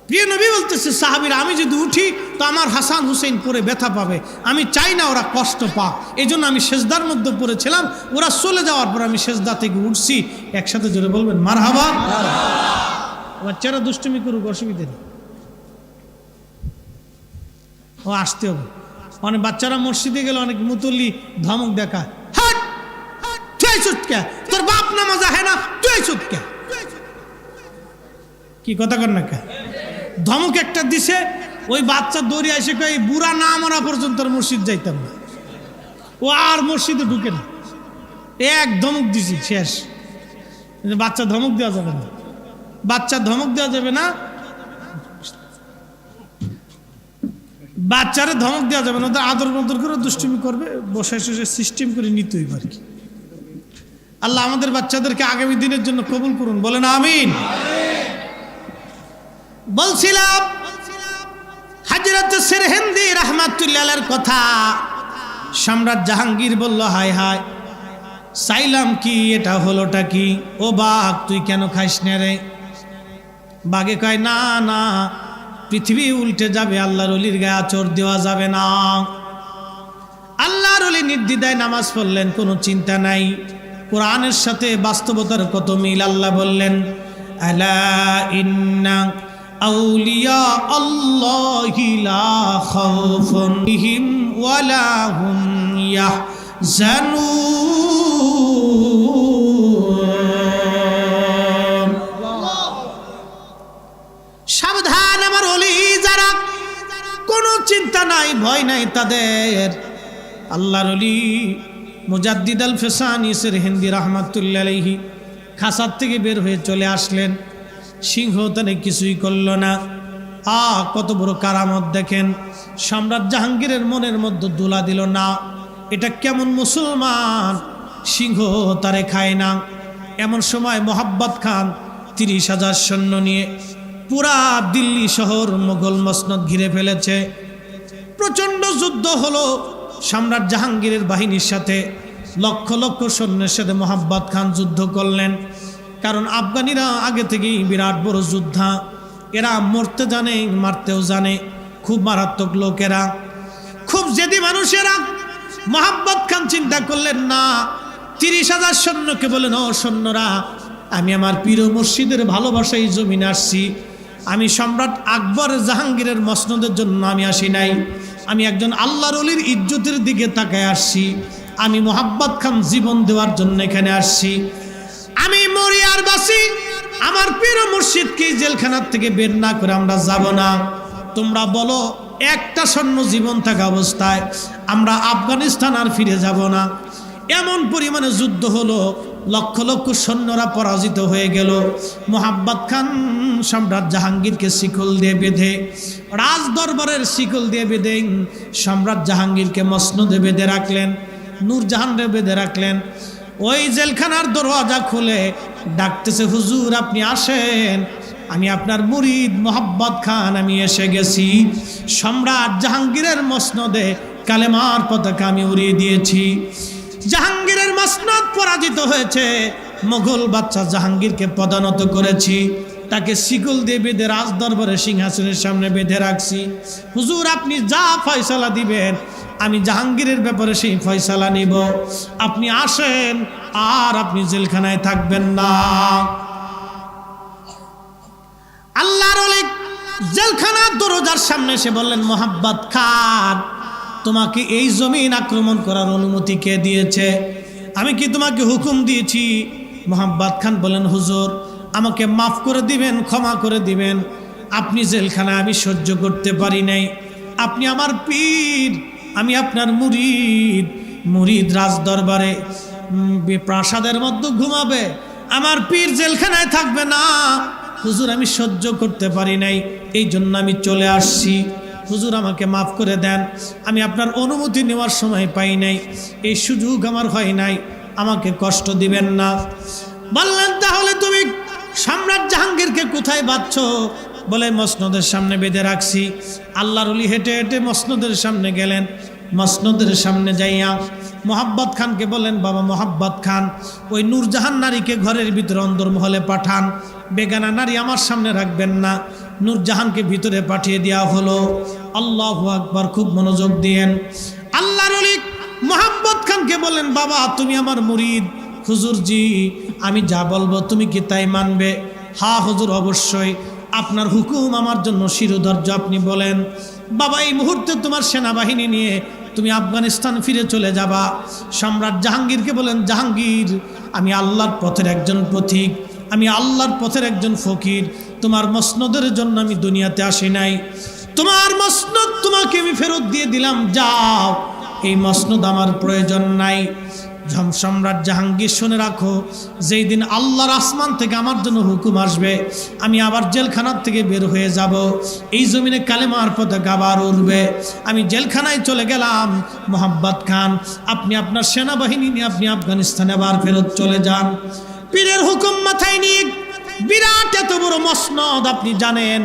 প্রিয় নবী বলতেছে সাহাবীরা, আমি যদি উঠি তো আমার হাসান হুসেন পরে ব্যথা পাবে, আমি চাই না ওরা কষ্ট পাক, এই জন্য আমি সেজদার মধ্যে পড়েছিলাম। ওরা চলে যাওয়ার পর আমি সেজদা থেকে উঠছি। একসাথে জোরে বলবেন মারহাবা। বাচ্চারা দুষ্টুমি করুক, অসুবিধা নেই, ও আসতে হবে। অনেক বাচ্চারা মসজিদে গেলে অনেক মুতল্লি ধমক দেখা, হাট তুই সুটকা, তোর বাপ নামাজ আহে না, তুই সুটকা। কি কথা কর না, ধমক একটা দিছে। ওই বাচ্চা দৌড়ে এসে কয় বুড়া না মরা পর্যন্ত মসজিদ যাইতাম না। ও আর মসজিদে ঢুকে না, এক ধমক দিছি, শেষ। বাচ্চা ধমক দেওয়া যাবে না, বাচ্চা ধমক দেওয়া যাবে না, বাচ্চারে ধমক দেওয়া যাবে না। ওদের আদর বদর করে দুষ্টুমি করবে, বসায় সে সিস্টেম করে নিতে হইব আর কি। আল্লাহ আমাদের বাচ্চাদেরকে আগামী দিনের জন্য কবুল করুন, বলেন আমিন। বলছিলাম হযরত সিরহিন্দি রাহমাতুল্লাহ আলাইহির কথা। সম্রাট জাহাঙ্গীর বলল, হায় হায়, চাইলাম কি, এটা হলোটা কি? ও বাঘ, তুই কেন খাইস না রে? বাঘে কয়, না না, পৃথিবী উল্টে যাবে, আল্লাহর ওলির গায়ে আঁচড় দেওয়া যাবে না। আল্লাহর ওলি নির্দ্বিধায় নামাজ পড়লেন, কোনো চিন্তা নাই। কোরআনের সাথে বাস্তবতার কত মিল। আল্লাহ বললেন, আলা ইন্না আউলিয়া আল্লাহি লা খাউফুন বিহিম ওয়ালা হুম ইয়াহজানুন। সাবধান, আমার ওলি যারা, কোনো চিন্তা নাই, ভয় নাই তাদের। আল্লাহর ওলি মুজাদ্দিদ আল ফেসানি সিরহিন্দি রাহমাতুল্লাহ আলাইহি খাসার থেকে বের হয়ে চলে আসলেন। সিংহ তানে কিছুই করল না। কত বড় কারামত দেখেন। সম্রাট জাহাঙ্গীরের মনের মধ্যে দোলা দিল না, এটা কেমন মুসলমান, সিংহ তারে খায় না। এমন সময় মোহাব্বত খান 30,000 সৈন্য নিয়ে পুরা দিল্লি শহর মোগল মসনদ ঘিরে ফেলেছে। প্রচণ্ড যুদ্ধ হলো সম্রাট জাহাঙ্গীরের বাহিনীর সাথে। লক্ষ লক্ষ সৈন্যের সাথে মোহাব্বত খান যুদ্ধ করলেন। কারণ আফগানিরা আগে থেকেই বিরাট বড় যোদ্ধা, এরা মরতে জানে, মারতেও জানে, খুব মারাত্মক লোকেরা, খুব জেদি মানুষেরা। মোহাব্বত খান চিন্তা করলেন না, 30,000 সৈন্যকে বলেন, ও সৈন্যরা, আমি আমার পীর মুর্শিদের ভালোবাসায় জমিনে আসছি। আমি সম্রাট আকবর জাহাঙ্গীরের মসনদের জন্য আমি আসি নাই, আমি একজন আল্লাহর ওলির ইজ্জতের দিকে তাকায় আসছি। আমি মোহাব্বত খান জীবন দেওয়ার জন্য এখানে আসছি। আমি মরি আর বাসি, আমার পীর মুর্শিদকে জেলখানার থেকে বের না করে আমরা যাব না। তোমরা বলো, একটা সৈন্য জীবন থাকা অবস্থায় আমরা আফগানিস্তান আর ফিরে যাব না। এমন পরিমাণে যুদ্ধ হলো, লক্ষ লক্ষ সৈন্যরা পরাজিত হয়ে গেল। মোহাব্বত খান সম্রাট জাহাঙ্গীরকে শিকল দিয়ে বেঁধে, রাজ দরবারের শিকল দিয়ে বেঁধে সম্রাট জাহাঙ্গীরকে মসনদে বেঁধে রাখলেন, নূরজাহানে বেঁধে রাখলেন। ওই জেলখানার দরওয়াজা খুলে ডাকতেছে, হুজুর আপনি আসেন, আমি আপনার মুরিদ মোহাব্বত খান, আমি এসে গেছি। সম্রাট জাহাঙ্গীরের মসনদে কালেমার পতাকা আমি উড়িয়ে দিয়েছি। জাহাঙ্গীরের মসনদ পরাজিত হয়েছে, মোগল বাদশা জাহাঙ্গীরকে পদানত করেছি, তাকে শিকল দিয়ে বেঁধে রাজ দরবারে সিংহাসনের সামনে বেঁধে রাখছি। হুজুর আপনি যা ফয়সালা দিবেন, আমি জাহাঙ্গীরের ব্যাপারে সেই ফয়সালা নিব। আপনি আসেন, আর আপনি জেলখানায় থাকবেন না। আল্লাহর ওলি জেলখানার দরজার সামনে এসে বললেন, মোহাব্বত খান, তোমাকে এই জমিন আক্রমণ করার অনুমতি কে দিয়েছে? আমি কি তোমাকে হুকুম দিয়েছি মোহাম্মদ খান বলেন, হুজুর আমাকে মাফ করে দিবেন, ক্ষমা করে দিবেন, আপনি জেলখানায় আমি সহ্য করতে পারি নাই, আপনি আমার পীর, আমি আপনার মুরিদ, মুরিদ রাজ দরবারে প্রাসাদের মধ্যে ঘুমাবে, আমার পীর জেলখানায় থাকবে না, হুজুর আমি সহ্য করতে পারি নাই, এই জন্য আমি চলে আসছি, হুজুর আমাকে মাফ করে দেন, আমি আপনার অনুমতি নেওয়ার সময় পাই নাই, এই সুযোগ আমার হয় নাই, আমাকে কষ্ট দিবেন না। বললেন, তাহলে তুমি সম্রাট জাহাঙ্গীরকে কোথায় বাঁধছ? বলে, মসনদের সামনে বেঁধে রাখছি। আল্লাহর ওলি হেঁটে হেঁটে মসনদের সামনে গেলেন, মসনদের সামনে যাইয়া মোহাব্বত খানকে বলেন, বাবা মোহাব্বত খান, ওই নূরজাহান নারীকে ঘরের ভিতরে অন্দরমহলে পাঠান, বেগানা নারী আমার সামনে রাখবেন না। নূরজাহানকে ভিতরে পাঠিয়ে দেওয়া হলো। আল্লাহু আকবার, খুব মনোযোগ দিয়েন। আল্লাহর ওলি মোহাব্বত খানকে বলেন, বাবা তুমি আমার মুরিদ। হুজুর জি, আমি যা বলবো তুমি কি তাই মানবে? হ্যাঁ হুজুর, অবশ্যই, আপনার হুকুম আমার জন্য শিরোধার্য, আপনি বলেন। বাবা এই মুহূর্তে তোমার সেনাবাহিনী নিয়ে তুমি আফগানিস্তান ফিরে চলে যাবা। সম্রাট জাহাঙ্গীরকে বলেন, জাহাঙ্গীর আমি আল্লাহর পথের একজন পথিক, আমি আল্লাহর পথের একজন ফকির, তোমার মসনদের জন্য আমি দুনিয়াতে আসি নাই, তোমার মসনদ তোমাকে আমি ফেরত দিয়ে দিলাম, যাও, এই মসনদ আমার প্রয়োজন নাই। সম্রাট জাহাঙ্গীর শুনে রাখো, যেই দিন আল্লাহর আসমান থেকে আমার জন্য হুকুম আসবে, আমি আবার জেলখানার থেকে বের হয়ে যাব, এই জমিনে কালেমার পতাকা আবার উড়বে। আমি জেলখানায় চলে গেলাম, মোহাম্মদ খান আপনি আপনার সেনাবাহিনী নিয়ে আপনি আফগানিস্তানে আবার ফেরত চলে যান। পীরের হুকুম মাথায় নিয়ে বিরাট এত বড় মসনদ, আপনি জানেন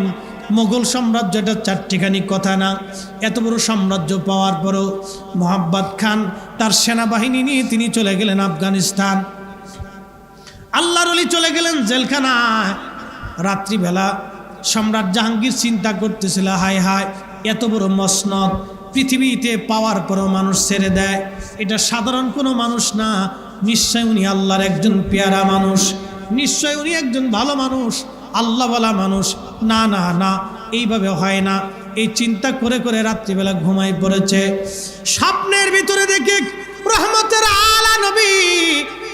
মোগল সাম্রাজ্য এটা চারটিখানি কথা না, এত বড় সাম্রাজ্য পাওয়ার পরও মোহাম্মদ খান তার সেনাবাহিনী নিয়ে তিনি চলে গেলেন আফগানিস্তান। আল্লাহর ওলি চলে গেলেন জেলখানায়। রাত্রিবেলা সম্রাট জাহাঙ্গীর চিন্তা করতেছিল, হায় হায়, এত বড় মসনদ পৃথিবীতে পাওয়ার পরও মানুষ ছেড়ে দেয়, এটা সাধারণ কোনো মানুষ না, নিশ্চয় উনি আল্লাহর একজন পেয়ারা মানুষ, নিশ্চয় উনি একজন ভালো মানুষ, আল্লাহওয়ালা মানুষ। না না না, এইভাবে হয় না। এই চিন্তা করে করে রাত্রিবেলা ঘুমাই পড়েছে। স্বপ্নের ভিতরে দেখে রহমতের আলা নবী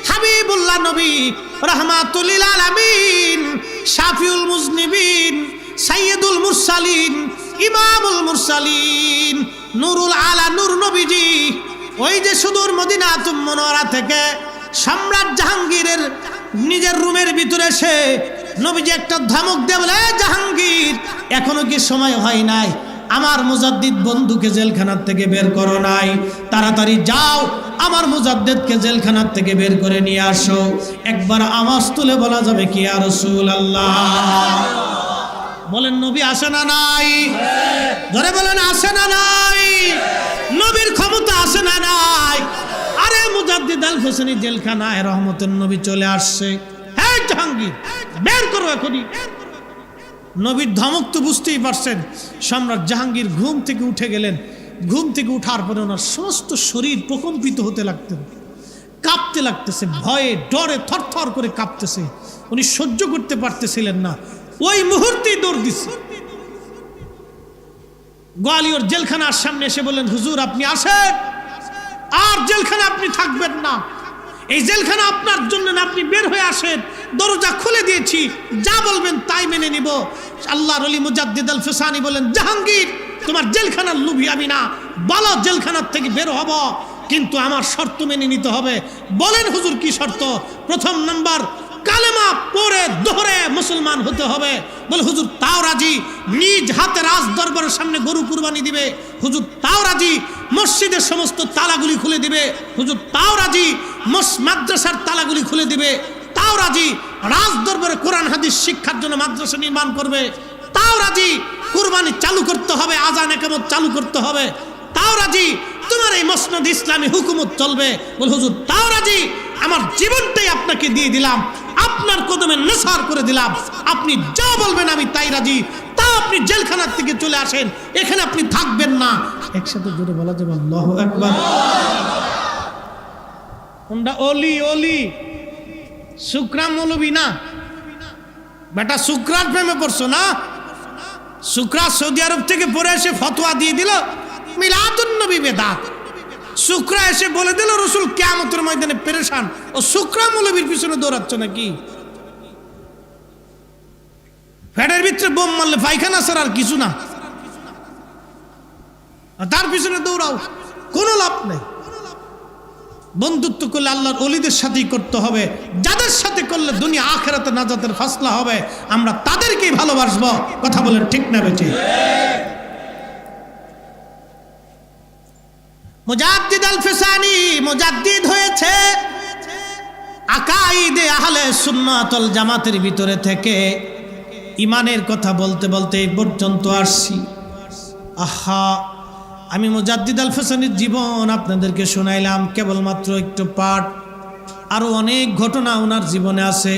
হাবিবুল্লাহ নবী রাহমাতুল লিল আলামিন শাফিউল মুজনিবিন সাইয়্যিদুল মুরসালিন ইমামুল মুরসালিন নূরুল আলা নূর নবীজি ওই যে সুদূর মদিনাতুল মুনাওয়ারা থেকে সম্রাট জাহাঙ্গীরের নিজের রুমের ভিতরে এসে নবীজি একটা ধমক দিয়ে বলে, জাহাঙ্গীর এখনো কি সময় হয় নাই? আমার মুজাদ্দিদ বন্ধুকে জেলখানার থেকে বের করো নাই, তাড়াতাড়ি যাও আমার মুজাদ্দিদকে জেলখানার থেকে বের করে নিয়ে আসো। একবার আওয়াজ তুলে বলা যাবে কি ইয়া রাসূলুল্লাহ? বলেন নবী আসে না নাই? ধরে বলেন আসে না নাই? নবীর ক্ষমতা আসে না নাই? আরে মুজাদ্দিদ আল হোসেনি জেলখানায়, রহমতের নবী চলে আসছে। হ্যাঁ জাহাঙ্গীর বের করো এখনই। নবীর ধমক তো বুঝতেই পারছেন। সম্রাট জাহাঙ্গীর ঘুম থেকে উঠে গেলেন। ঘুম থেকে উঠার পরে ওনার সমস্ত শরীর প্রকম্পিত হতে লাগতেন, কাঁপতে লাগতেছে, ভয়ে ডরে থরথর করে কাঁপতেছে। উনি সহ্য করতে পারতেছিলেন না, ওই মুহূর্তেই দৌড় দিচ্ছে। গোয়ালিয়র জেলখানার সামনে এসে বললেন, হুজুর আপনি আসেন, আর জেলখানা আপনি থাকবেন না, এই জেলখানা আপনার জন্য না, আপনি বের হয়ে আসেন, দরজা খুলে দিয়েছি, যা বলবেন তাই মেনে নিব। আল্লাহর ওলি মুজাদ্দিদ আল ফিসানি বলেন, জাহাঙ্গীর তোমার জেলখানার লোভী আমি না, বলো জেলখানার থেকে বের হব, কিন্তু আমার শর্ত মেনে নিতে হবে। বলেন হুজুর কি শর্ত? প্রথম নাম্বার, কালেমা পড়ে দোহরে মুসলমান হতে হবে। বলে হুজুর তাও রাজি। নিজ হাতে রাজ দরবারের সামনে গরু কুরবানি দিবে। হুজুর তাও রাজি। মসজিদের সমস্ত তালাগুলি খুলে দিবে। হুজুর তাও রাজি। মাদ্রাসার তালাগুলি খুলে দিবে। তাও রাজি। রাজ দরবারে কোরআন হাদিস শিক্ষার জন্য মাদ্রাসা নির্মাণ করবে। তাও রাজি। কুরবানি চালু করতে হবে, আযান ইকামত চালু করতে হবে। তাও রাজি। তোমার এই মসনদ ইসলামী হুকুমত চলবে। বলে হুজুর তাও রাজি। আমার জীবনটাই আপনাকে দিয়ে দিলাম, আপনার কদমে নেসার করে দিলাম, আপনি যা বলবেন আমি তাই রাজি। তা আপনি জেলখানার থেকে চলে আসেন, এখানে আপনি থাকবেন না। একসাথে জোরে বলা যাবে আল্লাহু আকবার। কোনটা ওলি? ওলি শুকরা মৌলবী না বেটা, শুকরার প্রেমে পড়ছো না? শুকরা সৌদি আরব থেকে পড়ে এসে ফতোয়া দিয়ে দিল মিলাদুন নবী বেদাত। শুকরা এসে বলে দিল রসুল কিয়ামতের ময়দানে পেরেশান, ও শুকরা মৌলবীর পিছনে দৌড়াচ্ছ নাকি? ফ্যাটের ভিতরে বোম মারলে পায়খানা ছাড়া আর কিছু না, তার পিছনে দৌড়াও, কোনো লাভ নেই। বন্ধুত্ব করলে আল্লাহর ওলিদের সাথেই করতে হবে, যাদের সাথে করলে দুনিয়া আখিরাতে নাজাতের ফাসলা হবে, আমরা তাদেরকেই ভালোবাসবো। কথা বলেন ঠিক না বেঠিক? মুজাদ্দিদ আল ফিসানি মুজাদ্দিদ হয়েছে আকাইদে আহলে সুন্নাত ওয়াল জামাতের ভিতরে থেকে। ইমানের কথা বলতে বলতে এই পর্যন্ত আসছি। আহা, আমি মুজাদ্দিদ আল ফিসানির জীবন আপনাদেরকে শোনাইলাম কেবলমাত্র একটু পাঠ, আরো অনেক ঘটনা ওনার জীবনে আছে।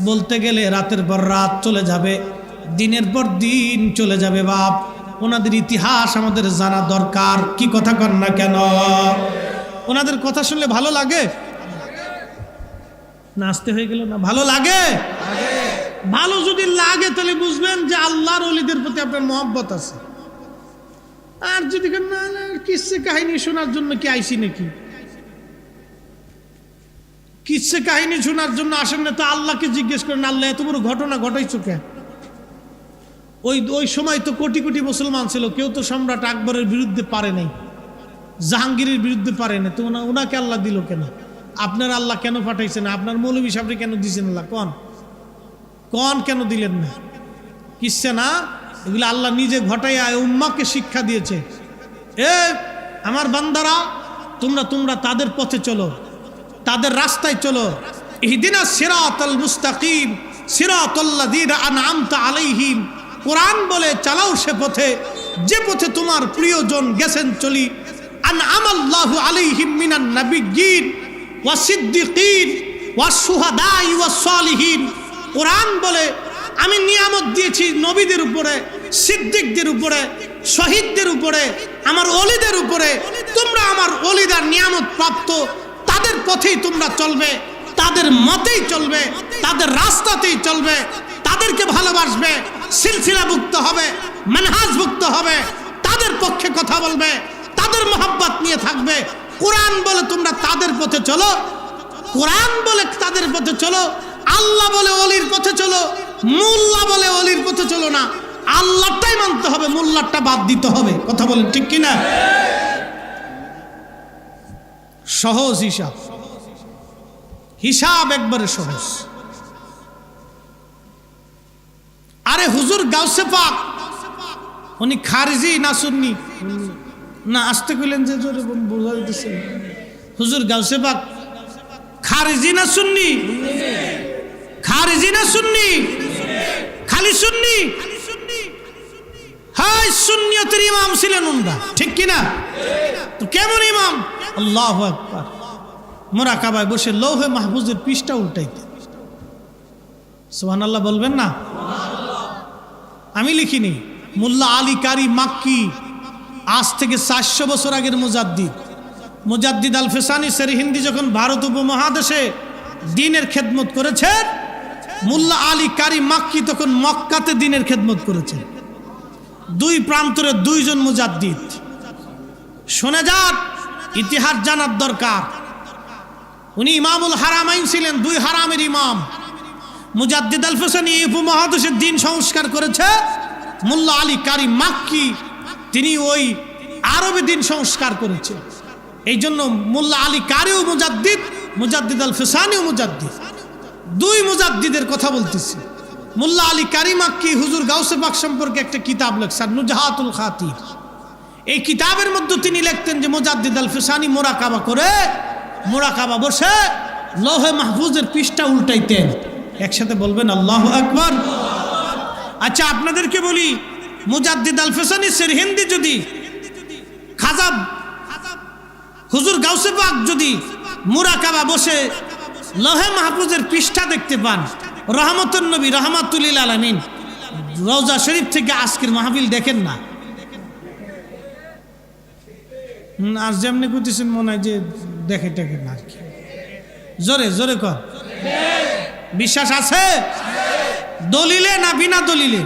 বলতে গেলে রাতের পর রাত চলে যাবে, দিনের পর দিন চলে যাবে। বাপ, ওনাদের ইতিহাস আমাদের জানা দরকার। কি কথা কর না কেন? ওনাদের কথা শুনলে ভালো লাগে? নাচতে হয়ে গেল না? ভালো লাগে? ভালো যদি লাগে তাহলে বুঝবেন যে আল্লাহর ওলিদের প্রতি আপনার মহব্বত আছে। আর যদি না কিসে কাহিনী শোনার জন্য কি আইসি নাকি? কিসে কাহিনী শোনার জন্য আসেন না তো আল্লাহকে জিজ্ঞেস করেন, আল্লাহ এত বড় ঘটনা ঘটাইছো কেন? ওই সময় তো কোটি কোটি মুসলমান ছিল, কেউ তো সম্রাট আকবরের বিরুদ্ধে পারে নাই, জাহাঙ্গীরের বিরুদ্ধে পারে না, তো ওনাকে আল্লাহ দিল কেন? আপনার আল্লাহ কেন পাঠাইছেন? আপনার মৌলভী সাহেবরে কেন দিয়েছেন আল্লাহ? কন কেন দিলেন না? কিসে না, এগুলো আল্লাহ নিজে ঘটাইয়া উম্মাকে শিক্ষা দিয়েছে। এ আমার বান্দারা, তোমরা তাদের পথে চলো, তাদের রাস্তায় চলো। ইহদিনাস সিরাতাল মুস্তাকিম সিরাতাল্লাযীনা আনআমতা আলাইহিম। কোরআন বলে চালাও সে পথে, যে পথে তোমার প্রিয়জন গেছেন চলি। আনআমাল্লাহু আলাইহিম মিনান নাবিয়্যিন ওয়াস সিদ্দিকিন ওয়াস শুহাদাই ওয়াস সালিহিন। কোরআন বলে আমি নিয়ামত দিয়েছি নবীদের উপরে, সিদ্দিকদের উপরে, শহীদদের উপরে, আমার ওলিদের উপরে। তোমরা আমার ওলিদার নিয়ামত প্রাপ্ত, তাদের পথেই তোমরা চলবে, তাদের মতেই চলবে, তাদের রাস্তাতেই চলবে, তাদেরকে ভালোবাসবে, সিলসিলাভুক্ত হবে, মানহাজভুক্ত হবে, তাদের পক্ষে কথা বলবে, তাদের মহব্বত নিয়ে থাকবে। কোরআন বলে তোমরা তাদের পথে চলো, কোরআন বলে তাদের পথে চলো। আল্লাহ বলে ওলির পথে চলো, মোল্লা বলে ওলির পথে চলো না। আল্লাহটাই মানতে হবে, মোল্লাটা বাদ দিতে হবে। কথা বলেন ঠিক কিনা? সহজ হিসাব একবারে সহজ। আরে হুজুর গাউসে পাক উনি খারিজি না সুন্নি? না, আসতে কইলেন যে জোরে বোঝা দিতেছে। হুজুর গাউসে পাক খারিজি না সুন্নি? খারিজি না সুন্নি? খালি সুন্নি? হাই, সুন্নিয়তের ইমাম ছিলেন উনরা, ঠিক কিনা? তো কেমন ইমাম? আল্লাহু আকবার। মুরাকাবায় বসে লৌহে মাহফুজের পৃষ্ঠা উল্টাইতে। সুবহানাল্লাহ বলবেন না? আমি লিখিনি, মোল্লা আলী কারি মাক্কি, আজ থেকে 400 বছর আগের মুজাদ্দিদ আল ফিসানি সেরহিন্দি যখন ভারত উপমহাদেশে দ্বীনের খেদমত করেছেন, মোল্লা আলী কারি মাক্কি তখন মক্কাতে দ্বীনের খেদমত করেছেন। দুই প্রান্তরে দুইজন মুজাদ্দিদ। শোনা যাক, ইতিহাস জানার দরকার। উনি ইমামুল হারামাইন ছিলেন, দুই হারামের ইমাম। মুজাদ্দিদ আল ফিসানি উপমহাদেশের দ্বীন সংস্কার করেছে, মোল্লা আলী কারি মাক্কি তিনি ওই আরবে দ্বীন সংস্কার করেছে। এই জন্য মোল্লা আলী কারিও মুজাদ্দিদ আল ফিসানিও মুজাদ্দিদ। দুই মুজাদ্দিদের কথা বলতেছি। মোল্লা আলী কারি মাক্কি হুজুর গাউসে পাক সম্পর্কে একটা কিতাব লেখছেন, নুজহাতুল খাতির। এই কিতাবের মধ্যে তিনি লিখতেন যে মুজাদ্দিদ আল ফিসানি মোরাকাবা বসে লৌহে মাহফুজের পৃষ্ঠা উল্টাইতেন। একসাথে বলবেন আল্লাহু আকবার। আচ্ছা, আপনাদেরকে বলি, মুজাদ্দিদ আল ফিসানি সেরহিন্দি যদি খাজা হুজুর গাউসে পাক যদি মুরাকাবা বসে লৌহে মাহফুজের পৃষ্ঠা দেখতে পান, রহমতুন নবী রহমাতুল লিল আলামিন রওজা শরীফ থেকে আজকের মাহফিল দেখেন না। আর যেমনি করতেছেন মনে হয় যে দেখে না আর কি। জোরে জোরে কর। বিশ্বাস আছে? দলিলে না বিনা দলিলে?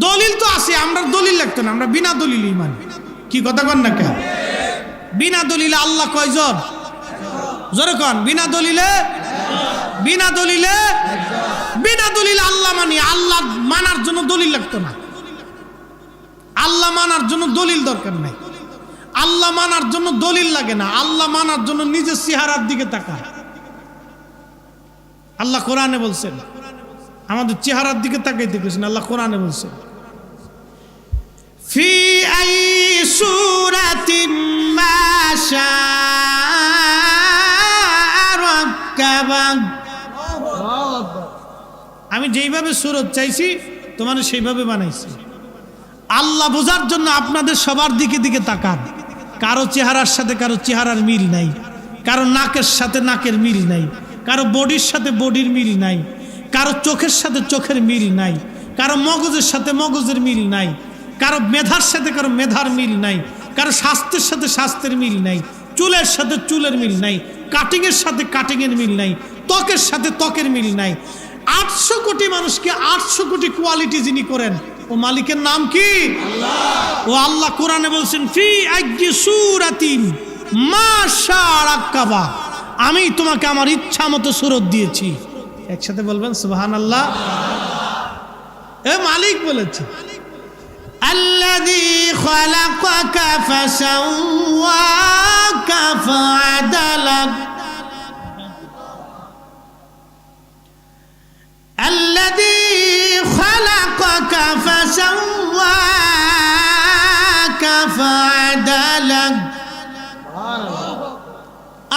দলিল তো আছে, আমরা দলিল লাগতো না, আমরা বিনা দলিলই মানি। কি কথা কন না কেন? বিনা দলিলে আল্লাহ কয়জন? জোরে কন, বিনা দলিলে, বিনা দলিলে, বিনা দলিলে আল্লাহ মানি। আল্লাহ মানার জন্য দলিল লাগতো না, আল্লাহ মানার জন্য দলিল দরকার নাই, আল্লাহ মানার জন্য দলিল লাগে না, আল্লাহ মানার জন্য নিজের চেহারার দিকে তাকায়। আল্লাহ কোরআনে বলছেন, আমাদের চেহারার দিকে তাকাইতে গেছেন। আল্লাহ কোরআনে বলছেন, ফি আই সূরাতিন মা শাআ রাক্কাবা। আমি যেইভাবে সূরত চাইছি তোমার সেইভাবে বানাইছি। আল্লাহ বোঝার জন্য আপনাদের সবার দিকে দিকে তাকান। কারো চেহারার সাথে কারো চেহারার মিল নাই, কারো নাকের সাথে নাকের মিল নাই, কারো বডির সাথে বডির মিল নাই, কারো চোখের সাথে চোখের মিল নাই, কারো মগজের সাথে মগজের মিল নাই, কারো মেধার সাথে কারো মেধার মিল নাই, কারো স্বাস্থ্যের সাথে স্বাস্থ্যের মিল নাই, চুলের সাথে চুলের মিল নাই, কাটিংয়ের সাথে কাটিংয়ের মিল নাই, ত্বকের সাথে ত্বকের মিল নাই। 800 কোটি মানুষকে 800 কোটি কোয়ালিটি যিনি করেন, ও মালিকের নাম কি? আল্লাহ। ও আল্লাহ কোরআনে বলছেন, ফি আইয়ি সূরাতিন মা শাআ রাক্কাবা। আমি তোমাকে আমার ইচ্ছা মতো সূরত দিয়েছি। একসাথে বলবেন সুবহানাল্লাহ। এ মালিক বলেছে, আল্লাযী খালাকাকা ফাসাওয়াকা ফাআদালাক, আল্লাযী খালাকাকা ফাসাওয়াকা ফাআদালাক।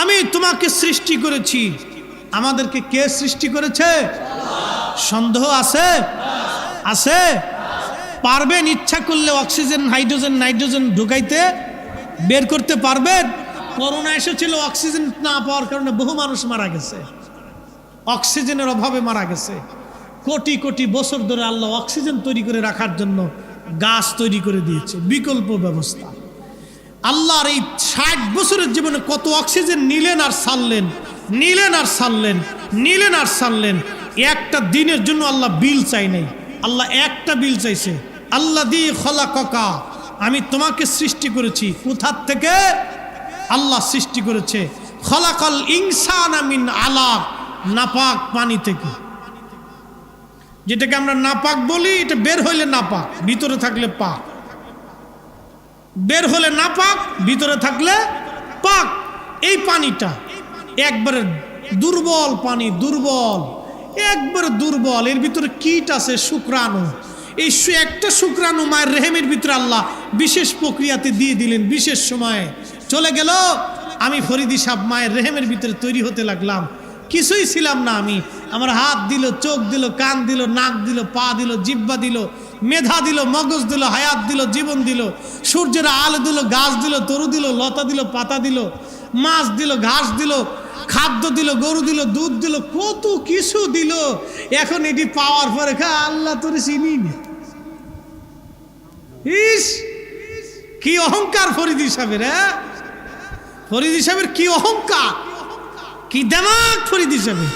আমি তোমাকে সৃষ্টি করেছি। আমাদেরকে কে সৃষ্টি করেছে? সন্দেহ আছে? আছে? পারবেন ইচ্ছা করলে অক্সিজেন হাইড্রোজেন নাইট্রোজেন ঢুকাইতে, বের করতে পারবেন? করোনা এসেছিল, অক্সিজেন না পাওয়ার কারণে বহু মানুষ মারা গেছে, অক্সিজেনের অভাবে মারা গেছে। কোটি কোটি বছর ধরে আল্লাহ অক্সিজেন তৈরি করে রাখার জন্য গাছ তৈরি করে দিয়েছে, বিকল্প ব্যবস্থা। আল্লাহর এই 60 বছরের জীবনে কত অক্সিজেন নিলেন আর ছাড়লেন, নিলেন আর ছাড়লেন, নিলেন আর ছাড়লেন। একটা দিনের জন্য আল্লাহ বিল চাই নাই, আল্লাহ একটা বিল চাইছে, আল্লাযী খালাকাকা, আমি তোমাকে সৃষ্টি করেছি। কোথার থেকে? আল্লাহ সৃষ্টি করেছে। খালাকাল ইনসানা মিন আলাক, নাপাক পানি থেকে। যেটাকে আমরা নাপাক বলি, এটা বের হইলে নাপাক, ভিতরে থাকলে পাক। বের হলে নাপাক, ভিতরে থাকলে পাক। এই পানিটা একবারে দুর্বল পানি, দুর্বল, একবারে দুর্বল। এর ভিতরে কীট আছে, শুক্রাণু। এই একটা শুক্রাণু মায়ের রেহেমের ভিতরে আল্লাহ বিশেষ প্রক্রিয়াতে দিয়ে দিলেন, বিশেষ সময়ে চলে গেল। আমি ফরিদি সাহেব মায়ের রেহেমের ভিতরে তৈরি হতে লাগলাম, কিছুই ছিলাম না আমি। আমার হাত দিল, চোখ দিল, কান দিল, নাক দিল, পা দিল, জিহ্বা দিল, মেধা দিল, মগজ দিল, হায়াত দিল, জীবন দিল, সূর্যের আলো দিল, গাছ দিল, তরু দিল, লতা দিল, পাতা দিল, মাছ দিল, ঘাস দিল, খাদ্য দিল, গরু দিল, দুধ দিল, কত কিছু দিল। এখন এটি পাওয়ার পরে আল্লাহ তোরে চিনি না। ইস, কি অহংকার ফরিদি সাহেবের! হ্যাঁ, ফরিদি সাহেবের কি অহংকার, কি দেমাগ ফরিদি সাহেবের!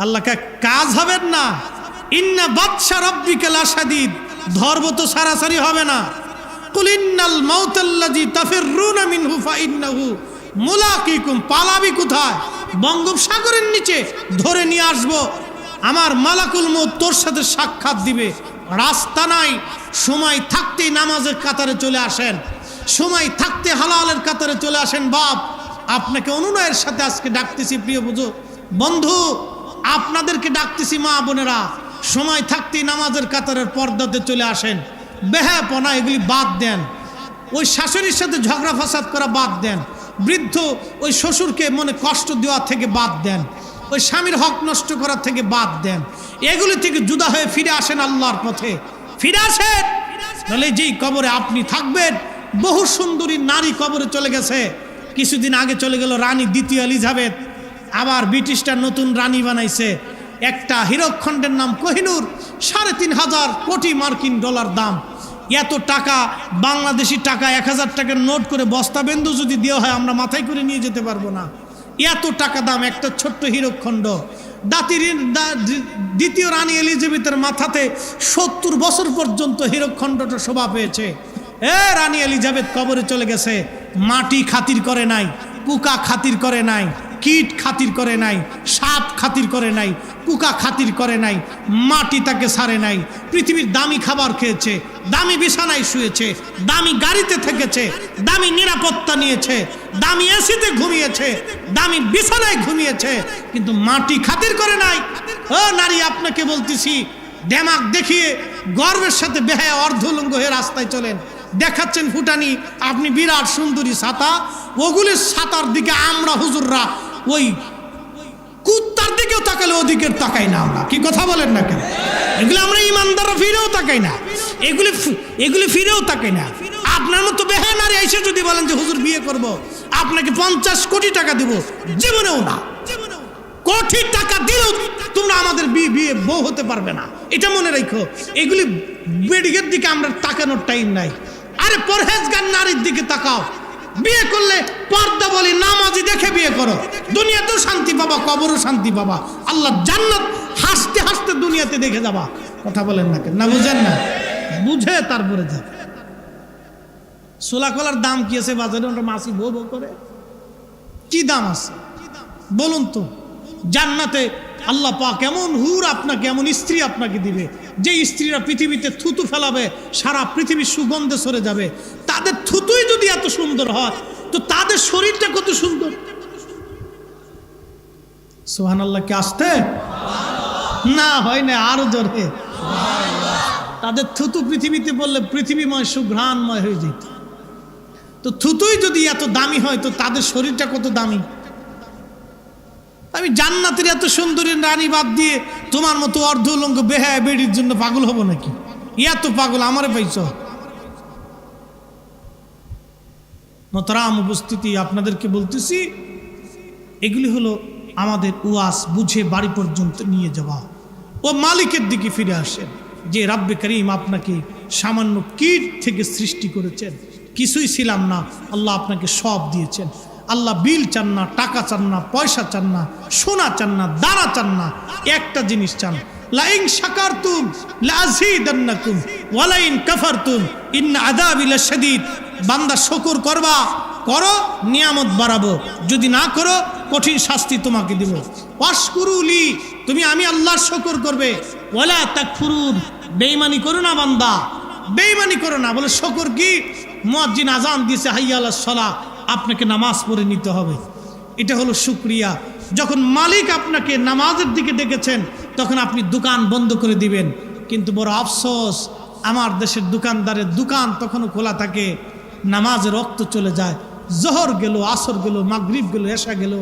আল্লাহকে কাজ হবেন না। ইন্না বাতশা রাব্বিকা লাশাদীদ, ধর্ম তো সারাসারি হবে না। কুল ইন্নাল মাউতাল্লাযী তাফিররুনা মিনহু ফাইন্নাহু মুলাকিকুম, পালাবি কোথায়? বঙ্গোপসাগরের নিচে ধরে নিয়ে আসবো। আমার মালাকুল মউত তোর সাথে সাক্ষাৎ দিবে। রাস্তা নাই, সময় থাকতেই নামাজের কাতারে চলে আসেন, সময় থাকতে হালালের কাতারে চলে আসেন। বাপ, আপনাকে অনুনয়ের সাথে আজকে ডাকতেছি, প্রিয় বন্ধু, আপনাদেরকে ডাকতেছি, মা বোনেরা, সময় থাকতেই নামাজের কাতারের পর্দাতে চলে আসেন। বেহাপনা এগুলি বাদ দেন, ওই শাশুড়ির সাথে ঝগড়া ফাসাদ করা বাদ দেন, বৃদ্ধ ওই শ্বশুরকে মনে কষ্ট দেওয়া থেকে বাদ দেন, ওই স্বামীর হক নষ্ট করা থেকে বাদ দেন। এগুলি থেকে জুদা হয়ে ফিরে আসেন, আল্লাহর পথে ফিরে আসেন। তাহলে যেই কবরে আপনি থাকবেন, বহু সুন্দরী নারী কবরে চলে গেছে। কিছুদিন আগে চলে গেল রানী দ্বিতীয় এলিজাবেথ, আবার ব্রিটিশটা নতুন রানী বানাইছে। একটা হীরকখণ্ডের নাম কোহিনূর, ৩৫০০ কোটি মার্কিন ডলার দাম। এত টাকা, বাংলাদেশি টাকা ১০০০ টাকার নোট করে বস্তাবেন্দু যদি দেওয়া হয়, আমরা মাথায় করে নিয়ে যেতে পারবো না। এত টাকা দাম একটা ছোট্ট হীরকখণ্ড। দ্বিতীয় রানী এলিজাবেথের মাথাতে ৭০ বছর পর্যন্ত হীরকখণ্ডটা শোভা পেয়েছে। রানী এলিজাবেথ কবরে চলে গেছে, মাটি খাতির করে নাই, পোকা খাতির করে নাই, কীট খাতির করে নাই, সাপ খাতির করে নাই, পোকা খাতির করে নাই, মাটি তাকে ছাড়ে নাই। পৃথিবীর দামি খাবার খেয়েছে, দামি বিছানায় শুয়েছে, দামি গাড়িতে থেকেছে, দামি নিরাপত্তা নিয়েছে, দামি এসিতে ঘুমিয়েছে, দামি বিছানায় ঘুমিয়েছে, কিন্তু মাটি খাতির করে নাই। ও নারী, আপনাকে বলতেছি, দেমাগ দেখিয়ে গর্বের সাথে বেহায়া অর্ধলঙ্গ হয়ে রাস্তায় চলেন, দেখাচ্ছেন ফুটানি, আপনি বিরাট সুন্দরী ছাতা, ওগুলির ছাতার দিকে আমরা হুজুররা ওই কুত্তার দিকেও তাকালে ওদিকের তাকাই না। আমরা কি কথা বলেন না কেন? এগুলো আমরা ইমানদাররা ফিরেও তাকাই না, এগুলি ফিরেও তাকাই না। আপনার মতো বেহায়া নারী এসে যদি বলেন যে হুজুর বিয়ে করব, আপনাকে 50 কোটি টাকা দেব, জীবনেও না। কোটি টাকা দিলেও তোমরা আমাদের বিয়ে বউ হতে পারবে না, এটা মনে রাখো। এগুলি বেডিকের দিকে আমরা তাকানোর টাইম নাই। আরে পরহেজগার নারীর দিকে তাকাও, বিয়ে করলে পর্দা বলি নামাজি দেখে বিয়ে করো, দুনিয়াতেও শান্তি পাবা, কবরও শান্তি পাবা, আল্লাহ জান্নাত হাসতে হাসতে দুনিয়াতে দেখে যাবা। কথা বলেন না কেন? না বুঝেন না? বুঝে তারপরে যাবে। সোলা কলার দাম কি আছে বাজারে? ওটা মাসি বউ বউ করে, কি দাম আছে বলুন তো? জান্নাতে আল্লাহ পাক এমন হুর আপনাকে, এমন স্ত্রী আপনাকে দিবে, যে স্ত্রীরা পৃথিবীতে থুতু ফেলাবে, সারা পৃথিবীর সুগন্ধে সরে যাবে। তাদের থুতুই যদি এত সুন্দর হয়, তো তাদের শরীরটা কত সুন্দর। সুবহানাল্লাহ কি আসতে না হয় না? আরো জোরে। তাদের থুতু পৃথিবীতে বললে পৃথিবীময় সুঘ্রাণময় হয়ে যেত। তো থুতুই যদি এত দামি হয়, তো তাদের শরীরটা কত দামি। আমি জান্নাতের এত সুন্দরী রানী বাদ দিয়ে তোমার মতো অর্ধলঙ্গ বেহায়া বেডির জন্য পাগল হব নাকি? এত পাগল আমারে পাইছ? মোহতারাম উপস্থিতি, আপনাদেরকে বলতেছি, এগুলি হলো আমাদের ওয়াজ, বুঝে বাড়ি পর্যন্ত নিয়ে যাওয়া। ও মালিকের দিকে ফিরে আসেন, যে রাব্বে করিম আপনাকে সামান্য কীট থেকে সৃষ্টি করেছেন, কিছুই ছিলাম না, আল্লাহ আপনাকে সব দিয়েছেন। আল্লাহ বিল চান না, টাকা চান না, পয়সা চান না, সোনা চান না, দানা চান না, একটা জিনিস চান, লাইন শাকারতুম লাযীদান্নাকুম ওয়া লাইন কাফারতুম ইন্না আযাবি লাশাদীদ। বান্দা শুকর করবা, করো, নিয়ামত বাড়াবো, যদি না করো কঠিন শাস্তি তোমাকে দিব। ওয়াশকুরুলি, তুমি আমি আল্লাহর শুকর করবে, ওয়ালা তাকফুরুন, বেঈমানি করো না বান্দা, বেঈমানি করো না। বলে শুকর কি? মুয়াজ্জিন আযান দিয়েছে হাইয়া আলাস সালাহ, আপনাকে নামাজ পড়ে নিতে হবে, এটা হলো শুকরিয়া। যখন মালিক আপনাকে নামাজের দিকে ডেকেছেন, তখন আপনি দোকান বন্ধ করে দিবেন। কিন্তু বড় আফসোস, আমার দেশের দোকানদারের দোকান তখনও খোলা থাকে, নামাজের রক্ত চলে যায়, জোহর গেল, আসর গেল, মাগরিব গেল, এশা গেল,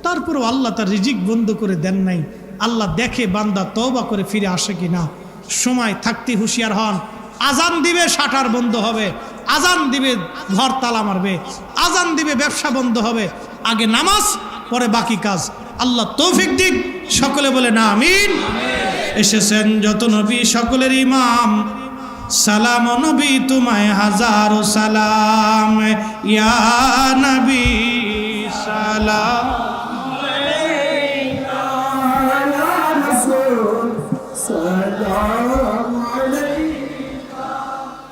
তারপরেও আল্লাহ তার রিজিক বন্ধ করে দেন নাই। আল্লাহ দেখে বান্দা তওবা করে ফিরে আসে কিনা। সময় থাকতে হুঁশিয়ার হন। আজান দিবে, শাটার বন্ধ হবে, আজান দিবে, ঘর তালা মারবে, আজান দিবে, ব্যবসা বন্ধ হবে। আগে নামাজ, পরে বাকি কাজ। আল্লাহ তৌফিক দিক। সকলে বলে না আমিন। এসেছেন যত নবী সকলের ইমাম, সালাম নবী তোমায় হাজারো সালাম, ইয়া নবী সালাম সালাম